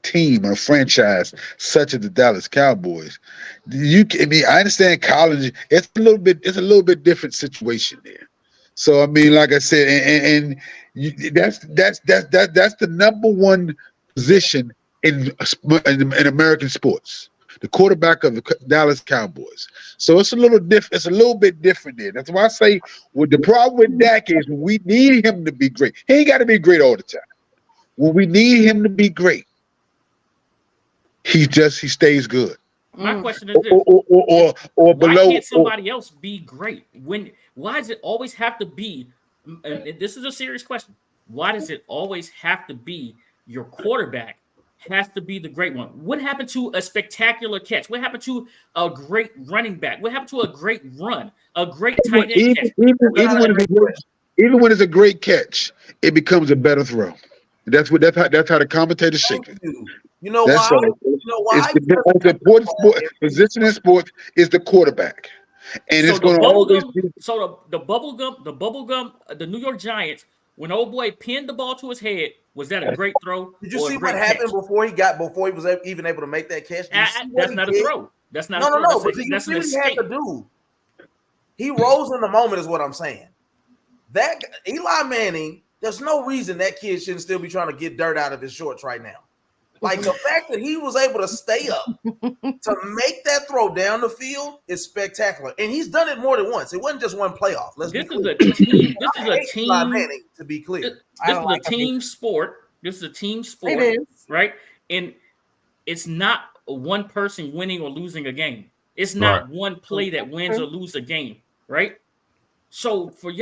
team or a franchise such as the Dallas Cowboys, I understand college. It's a little bit different situation there. So I mean, like I said, and that's the number one position in American sports. The quarterback of the Dallas Cowboys. So it's a little different. It's a little bit different there. That's why I say the problem with Dak is we need him to be great. He ain't got to be great all the time. When we need him to be great, he stays good. My question is this: or why below. Can't somebody else be great? Why does it always have to be? And this is a serious question. Why does it always have to be your quarterback? Has to be the great one. What happened to a spectacular catch? What happened to a great running back? What happened to a great run? A great tight end catch? Even when it's a great catch, it becomes a better throw. That's how the commentators shake it. You know why? The most important position in sports is the quarterback, and it's going to always be. So the bubble gum, the New York Giants. When old boy pinned the ball to his head, was that a great throw? Did you see what happened before he was even able to make that catch? That's not a throw. That's not a throw. No. But that's what he had to do. He rose in the moment, is what I'm saying. That Eli Manning, there's no reason that kid shouldn't still be trying to get dirt out of his shorts right now. Like the fact that he was able to stay up to make that throw down the field is spectacular, and he's done it more than once. It wasn't just one playoff. This is a team. This is a team. Manning, to be clear, this is a team sport. This is a team sport, right? And it's not one person winning or losing a game. It's not one play that wins or loses a game, right? So for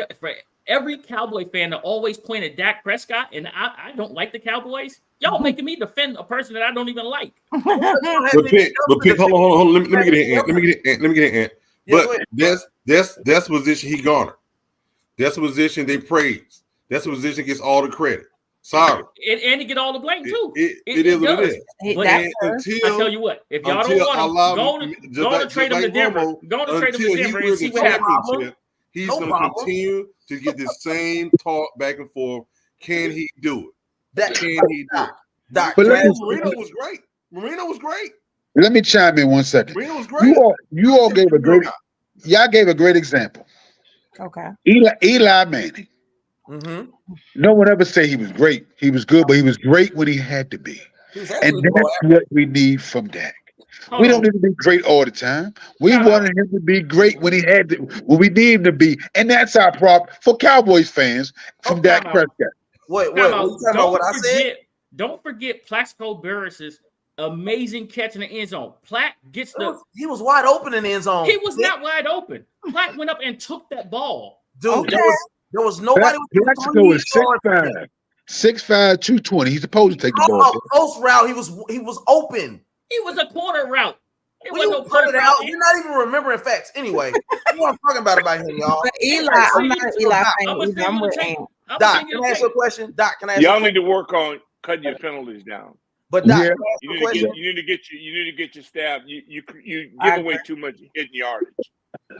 every Cowboy fan to always point at Dak Prescott, and I don't like the Cowboys. Y'all making me defend a person that I don't even like. But Pick, hold on. Let me get an ant. But that's the position he garnered. That's the position they praise. That's the position gets all the credit. Sorry. And to get all the blame too. It is what it is. But I tell you what, if y'all don't want him, go to trade him to Denver. Go to trade him to Denver and see what happens. He's going to continue to get the same talk back and forth. Can he do it? Marino was great. Marino was great. Let me chime in 1 second. Marino was great. You all gave a great example. Okay. Eli Manning. Mm-hmm. No one ever say he was great. He was good, but he was great when he had to be. And that's what we need from Dak. We don't need to be great all the time. We wanted him to be great when he had to, when we need him to be. And that's our problem for Cowboys fans from Dak Prescott. Wait, you talking about what I said? Don't forget Plaxico Burress's amazing catch in the end zone. Platt gets he was wide open in the end zone. He was not wide open. Platt went up and took that ball. Dude, there was nobody. Plaxico is 6'5", 220. He's supposed to take the ball. Post route, he was open. It was a corner route. It was no corner route. You're not even remembering facts. Anyway, you know what I'm talking about him, y'all. But Eli, I'm not an Eli fan. I'm with Ant. Doc, can I ask you a question? Doc, can I ask y'all need to work on cutting your penalties down. But Doc, Yeah. You need to get your staff. You give away too much hidden yardage.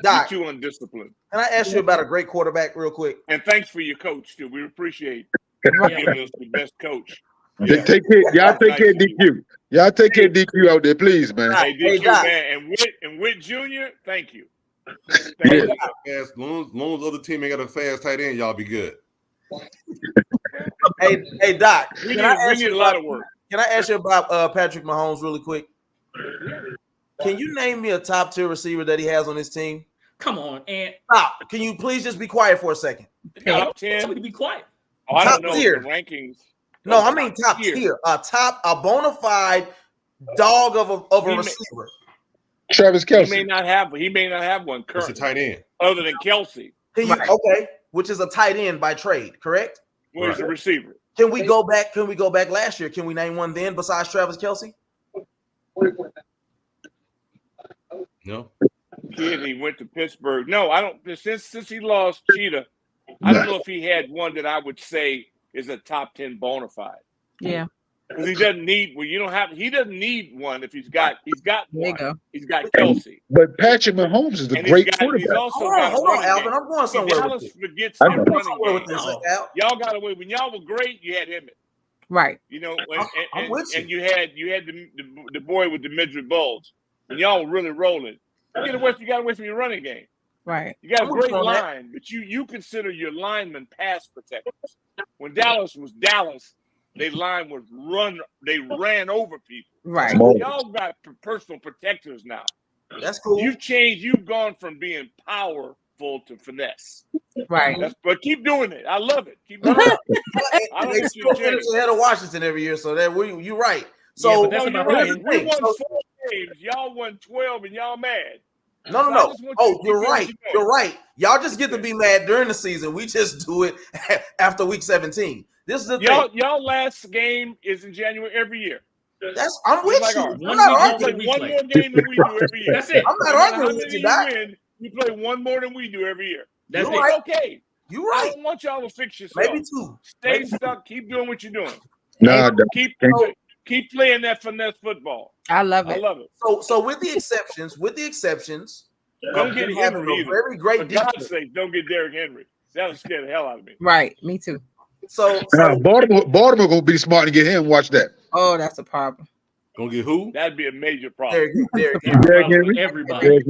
Doc, You're too undisciplined. can I ask you about a great quarterback real quick? And thanks for your coach too. We appreciate giving us the best coach. Yeah. Take care. Y'all take care of DQ. Y'all take care of DQ out there, please, man. Hey, DQ, man, and Whit Jr., thank you. Yeah. As long as the other team ain't got a fast tight end, y'all be good. Hey, Doc, we need a lot of work. Can I ask you about Patrick Mahomes really quick? Can you name me a top tier receiver that he has on his team? Come on, and stop. Can you please just be quiet for a second? Top 10. Somebody be quiet. Oh, I don't know the rankings. No, I mean top tier. A bona fide dog of a receiver. Travis Kelce. He may not have one currently. It's a tight end. Other than Kelce. Okay, which is a tight end by trade, correct? Where's the receiver? Can we go back? Can we go back last year? Can we name one then besides Travis Kelce? No. Kid, he went to Pittsburgh. No, I don't. Since he lost Cheetah, I don't know if he had one that I would say is a top 10 bona fide. Yeah. Because he doesn't need. Well, he doesn't need one if he's got one. He's got Kelce. But Patrick Mahomes is a great quarterback. He's also hold on, Alvin. I'm going somewhere. Dallas forgets their running game. Al. Y'all got away when y'all were great. You had him. Right. You know, and you had the boy with the midget bulge. When y'all were really rolling, you got away from your running game. Right. You got a great line, but you consider your linemen pass protectors. When Dallas was Dallas, they line was run. They ran over people. Right. Y'all got personal protectors now. That's cool. You've changed. You've gone from being powerful to finesse. Right. But keep doing it. I love it. Keep doing it. They still finish ahead of Washington every year, so that you're right. So you're right. We won 4 games. Y'all won 12, and y'all mad. No. Oh, you're right. You're right. Y'all just get to be mad during the season. We just do it after week 17. This is the thing. Y'all last game is in January every year. I'm with you. I'm not arguing. One more game than we do every year. That's it. I'm not arguing with you, Doc. You play one more than we do every year. That's it. Right. Okay. You're right. I don't want y'all to fix yourself. Maybe 2. Stay stuck. Keep doing what you're doing. No, keep playing that finesse football. I love it. I love it. So with the exceptions, don't get Henry either. Very great. For God's sake, don't get Derrick Henry. That'll scare the hell out of me. Right. Me too. So Baltimore gonna be smart to get him. Watch that. Oh, that's a problem. Gonna get who? That'd be a major problem. Derrick Henry. Everybody.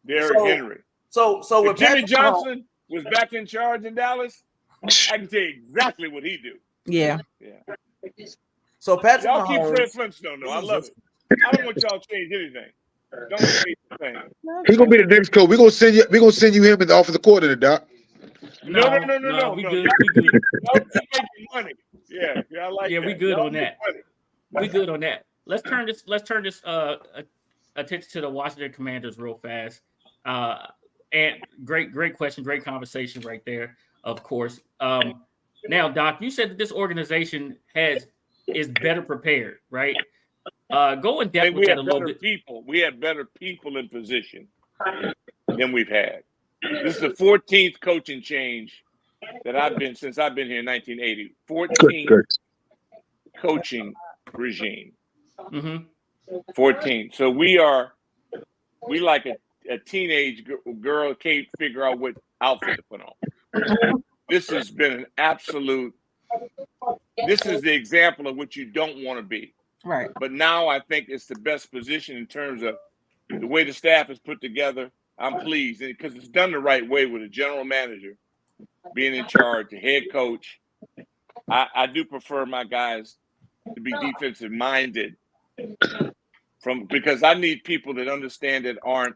Derrick Henry. So if Jimmy Johnson was back in charge in Dallas, I can tell you exactly what he'd do. Yeah. So Patrick y'all Mahomes, keep Fred Flintstone though. I love it. I don't want y'all to change anything. Don't change the thing. He's gonna be the next coach. We're gonna send you him in the offensive coordinator, Doc. No. We good. We good. Y'all keep making money. Yeah, I like that. We good y'all on that. We good on that. Let's turn this attention to the Washington Commanders real fast. And great question, great conversation right there, of course. Now, Doc, you said that this organization is better prepared, right? Go in depth with that a little bit. We have better people in position than we've had. This is the 14th coaching change that I've been since I've been here in 1980. 14th coaching regime. 14. So we like a teenage girl can't figure out what outfit to put on. This has been an absolute. This is the example of what you don't want to be. Right. But now I think it's the best position in terms of the way the staff is put together. I'm pleased because it's done the right way with a general manager being in charge, the head coach. I do prefer my guys to be defensive minded because I need people that understand that aren't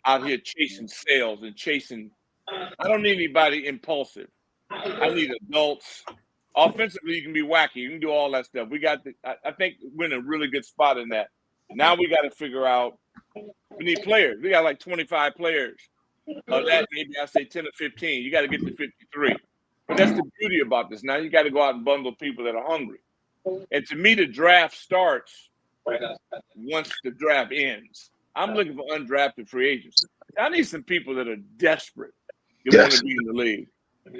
out here chasing sales and chasing. I don't need anybody impulsive. I need adults. Offensively, you can be wacky. You can do all that stuff. I think we're in a really good spot in that. Now we got to figure out. We need players. We got like 25 players. Of that, maybe I say 10 or 15. You got to get to 53. But that's the beauty about this. Now you got to go out and bundle people that are hungry. And to me, the draft starts once the draft ends. I'm looking for undrafted free agents. I need some people that are desperate. You want to be in the league.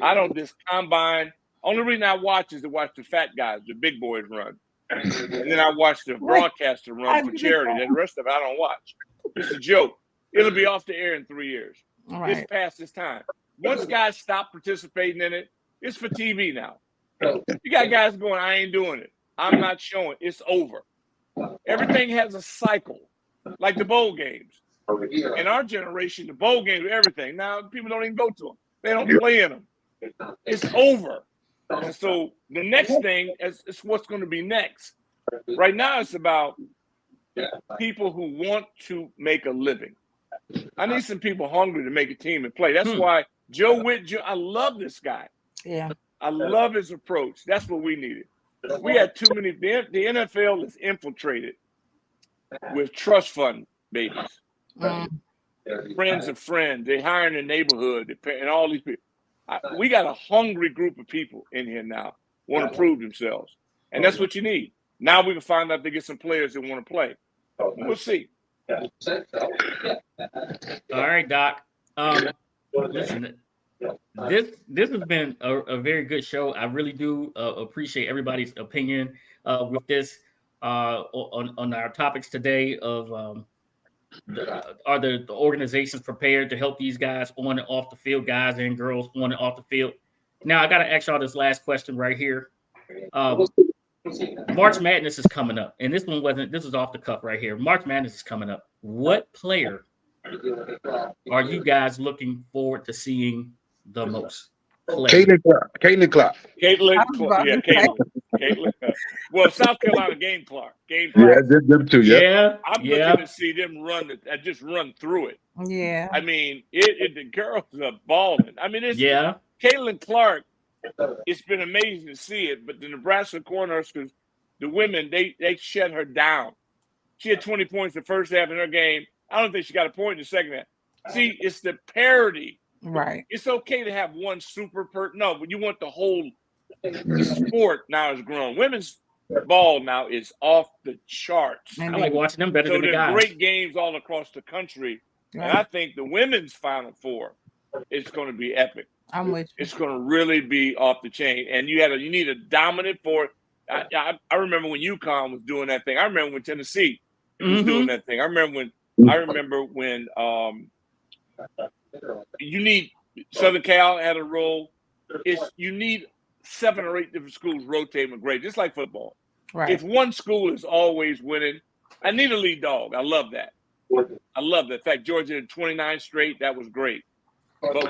I don't this combine. Only reason I watch is to watch the fat guys, the big boys run. and then I watch the broadcaster run for charity. And the rest of it I don't watch. It's a joke. It'll be off the air in 3 years. Right. It's past its time. Once guys stop participating in it, it's for TV now. You got guys going, I ain't doing it. I'm not showing. It's over. Everything has a cycle, like the bowl games. In our generation, the bowl games are everything. Now people don't even go to them. They don't play in them. It's over. And so the next thing is what's going to be next. Right now, it's about people who want to make a living. I need some people hungry to make a team and play. That's why Joe Witt, I love this guy. Yeah. I love his approach. That's what we needed. We had too many. The NFL is infiltrated with trust fund babies. Friends of friends. They hire in the neighborhood and all these people. We got a hungry group of people in here now want to prove themselves. And that's what you need. Now we can find out they get some players that want to play. We'll see. All right, Doc. Listen, this has been a very good show. I really do appreciate everybody's opinion with this on our topics today of are the organizations prepared to help these guys on and off the field, guys and girls on and off the field. Now I got to ask y'all this last question right here. March Madness is coming up, and this is off the cuff right here. March Madness is coming up. What player are you guys looking forward to seeing the most? Caitlin Clark. Caitlin. Well, South Carolina, Game Clark. Yeah, them too. Yeah. I'm looking to see them just run through it. Yeah. I mean, the girls are balling. I mean, Caitlin Clark. It's been amazing to see it, but the Nebraska Cornhuskers, the women, they shut her down. She had 20 points the first half in her game. I don't think she got a point in the second half. See, it's the parity. Right. It's okay to have one super no, but you want the whole sport now is grown. Women's ball now is off the charts. I like watching them better than the guys. So there's great games all across the country. Right. And I think the women's Final Four is going to be epic. I'm with you. It's going to really be off the chain. And you need a dominant force. I remember when UConn was doing that thing. I remember when Tennessee was doing that thing. I remember when you need Southern Cal had a role. You need 7 or 8 different schools rotating with great, just like football. Right. If one school is always winning, I need a lead dog. I love that. In fact, Georgia did 29 straight. That was great. But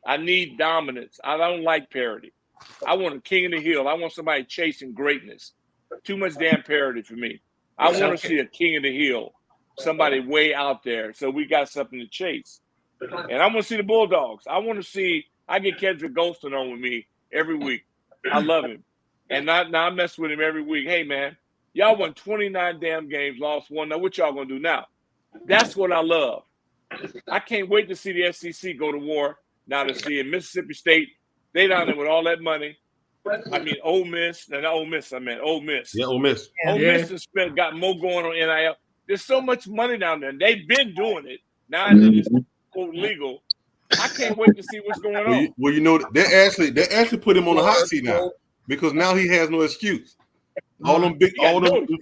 I need dominance. I don't like parity. I want a king of the hill. I want somebody chasing greatness. Too much damn parity for me. I want to see a king of the hill, somebody way out there, so we got something to chase. And I want to see the Bulldogs. I get Kendrick Golston on with me every week. I love him. And now I mess with him every week. Hey, man, y'all won 29 damn games, lost 1. Now what y'all going to do now? That's what I love. I can't wait to see the SEC go to war. Now to see in Mississippi State, they down there with all that money. I mean, Ole Miss. No, not Ole Miss. I meant Ole Miss. Yeah, Ole Miss. Ole Miss has got more going on NIL. There's so much money down there. They've been doing it. Now it's quote legal. I can't wait to see what's going on. Well, you know, they actually put him on the hot seat now because now he has no excuse. All them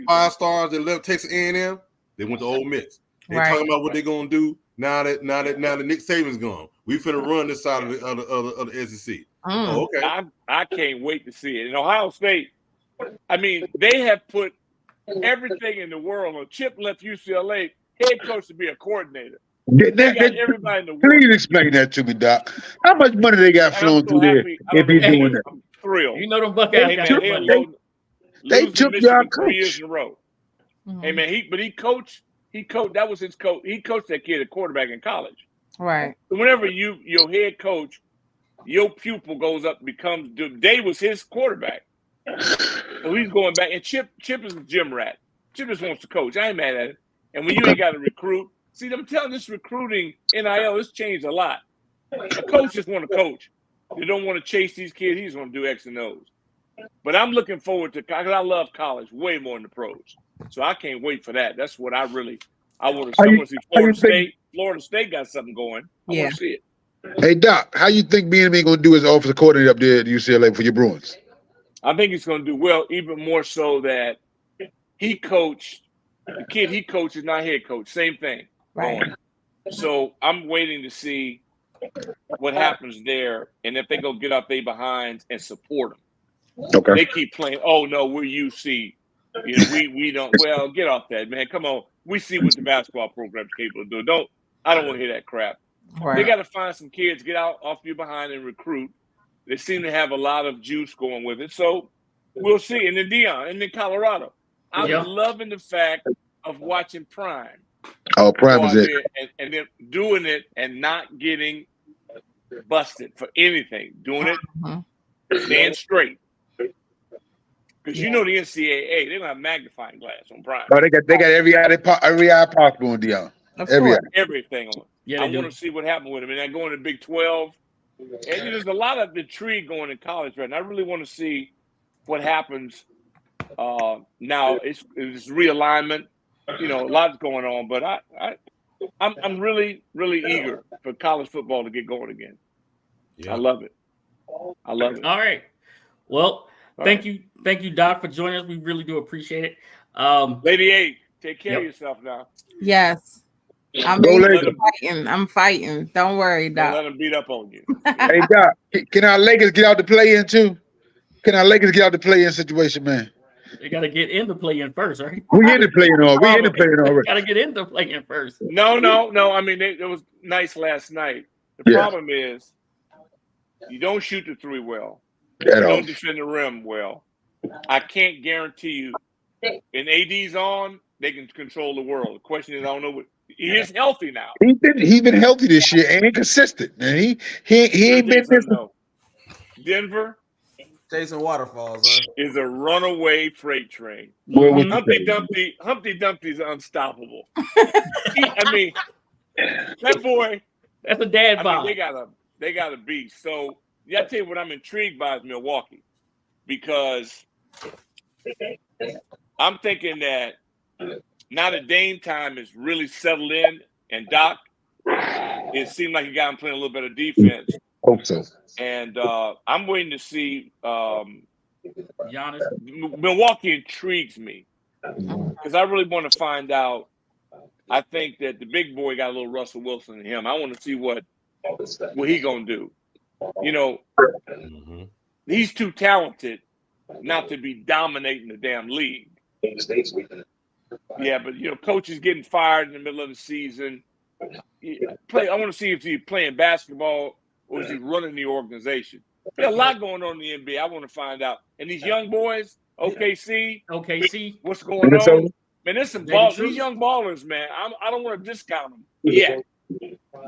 5 stars that left Texas A&M, they went to Ole Miss. They're talking about what they're gonna do now that Nick Saban's gone. We finna run this side of the SEC. Oh, okay. I can't wait to see it. In Ohio State, I mean, they have put everything in the world on. Chip left UCLA, head coach to be a coordinator. Everybody in the world. Please explain that to me, Doc. How much money they got flowing through there if he's doing that? I'm thrilled. You know them Buckeyes. They took y'all coach 3 years in a row. Hey man, he coached. That was his coach. He coached that kid at quarterback in college. Right. So whenever your head coach, your pupil goes up, becomes. Day was his quarterback. So he's going back. And Chip is a gym rat. Chip just wants to coach. I ain't mad at it. And when you ain't got to recruit, see, I'm telling this recruiting NIL, it's changed a lot. A coach just want to coach. They don't want to chase these kids. He just want to do X and O's. But I'm looking forward to, because I love college way more than the pros. So I can't wait for that. That's what I want to see. Florida State got something going. I want to see it. Hey, Doc, how you think B&M going to do as offensive coordinator up there at UCLA for your Bruins? I think he's going to do well, even more so that he coached. The kid he coached is not head coach. Same thing. Right. Going. So I'm waiting to see what happens there, and if they go get up their behinds and support them. Okay. They keep playing. Oh no, we're UC. You know, we don't. Well, get off that, man. Come on. We see what the basketball program's capable of doing. I don't want to hear that crap. Right. They got to find some kids, get out off your behind and recruit. They seem to have a lot of juice going with it. So we'll see. And then Deion, and then Colorado. I'm loving the fact of watching Prime. Oh, Prime is it. And then doing it and not getting busted for anything. Doing it, staying straight. Because you know the NCAA, they're gonna have magnifying glass on Prime. Oh, they got every eye possible on Deion. Everything on. Yeah, I want to see what happened with him. And then going to Big 12. And there's a lot of intrigue going in college right now. I really want to see what happens. Now it's realignment. You know, a lot's going on, but I'm really, really eager for college football to get going again. Yeah. I love it. All right. Well, thank you, Doc, for joining us. We really do appreciate it. Lady A, take care of yourself now. Yes. I'm fighting. Don't worry, Doc. Don't let them beat up on you. Hey, Doc, can our Lakers get out the play-in too? Can our Lakers get out the play-in situation, man? They got to get in the play-in first, right? We in the play-in already. Got to get in the play-in first. No. I mean, it was nice last night. The problem is you don't shoot the three well. You don't defend the rim well. I can't guarantee you. And AD's on, they can control the world. The question is, I don't know what. He is healthy now. He been healthy this year and consistent. And he ain't been this. Denver, chasing waterfalls is a runaway freight train. Humpty Dumpty's unstoppable. I mean, that boy. That's a dad bod. They got a beast. So I tell you what I'm intrigued by is Milwaukee, because I'm thinking that now that Dame time is really settled in, and Doc, it seemed like he got him playing a little bit of defense. Hope so. And I'm waiting to see Giannis. Milwaukee intrigues me because I really want to find out. I think that the big boy got a little Russell Wilson in him. I want to see what he gonna do. You know, he's too talented not to be dominating the damn league. Yeah, but you know, coach is getting fired in the middle of the season. I want to see if he's playing basketball or is he running the organization. There's a lot going on in the NBA. I want to find out. And these young boys, OKC, what's going on? Man, there's some balls. These young ballers, man. I don't want to discount them yet.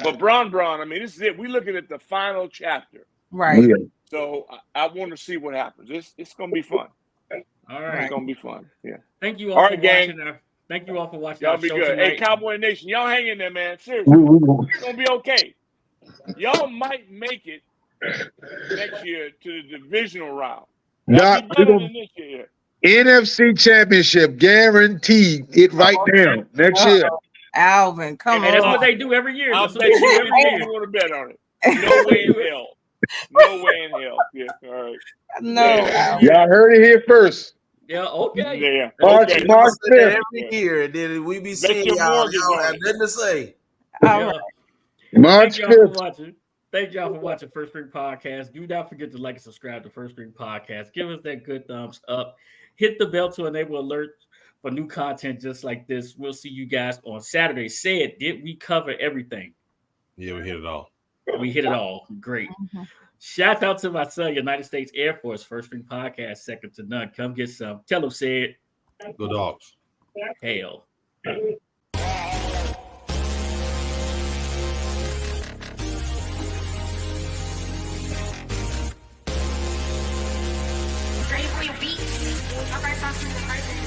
But Bron, I mean, this is it. We're looking at the final chapter. Right. So I want to see what happens. It's going to be fun. All right. It's going to be fun. Yeah. Thank you all for watching. Thank you all for watching. Y'all be good. Tonight. Hey, Cowboy Nation, y'all hang in there, man. Seriously. It's going to be okay. Y'all might make it next year to the divisional round. Doc, NFC Championship guaranteed it right now next year. Alvin, come on. That's what they do every year. I'll bet you everything you want to bet on it. No way in hell. No way in hell. Yeah, all right. No. Y'all heard it here first. Yeah, okay. Yeah. March 5th. every year. Then we be seeing y'all have nothing to say. Yeah. March 5th. Thank y'all for watching First String Podcast. Do not forget to like and subscribe to First String Podcast. Give us that good thumbs up. Hit the bell to enable alerts for new content just like this. We'll see you guys on Saturday. Did we cover everything? Yeah, we hit it all. We hit it all. Great. Shout out to my son, United States Air Force, First String Podcast, second to none. Come get some. Tell them, Sid. Go Dogs. Hell. Ready for your beats? Our first song is the person.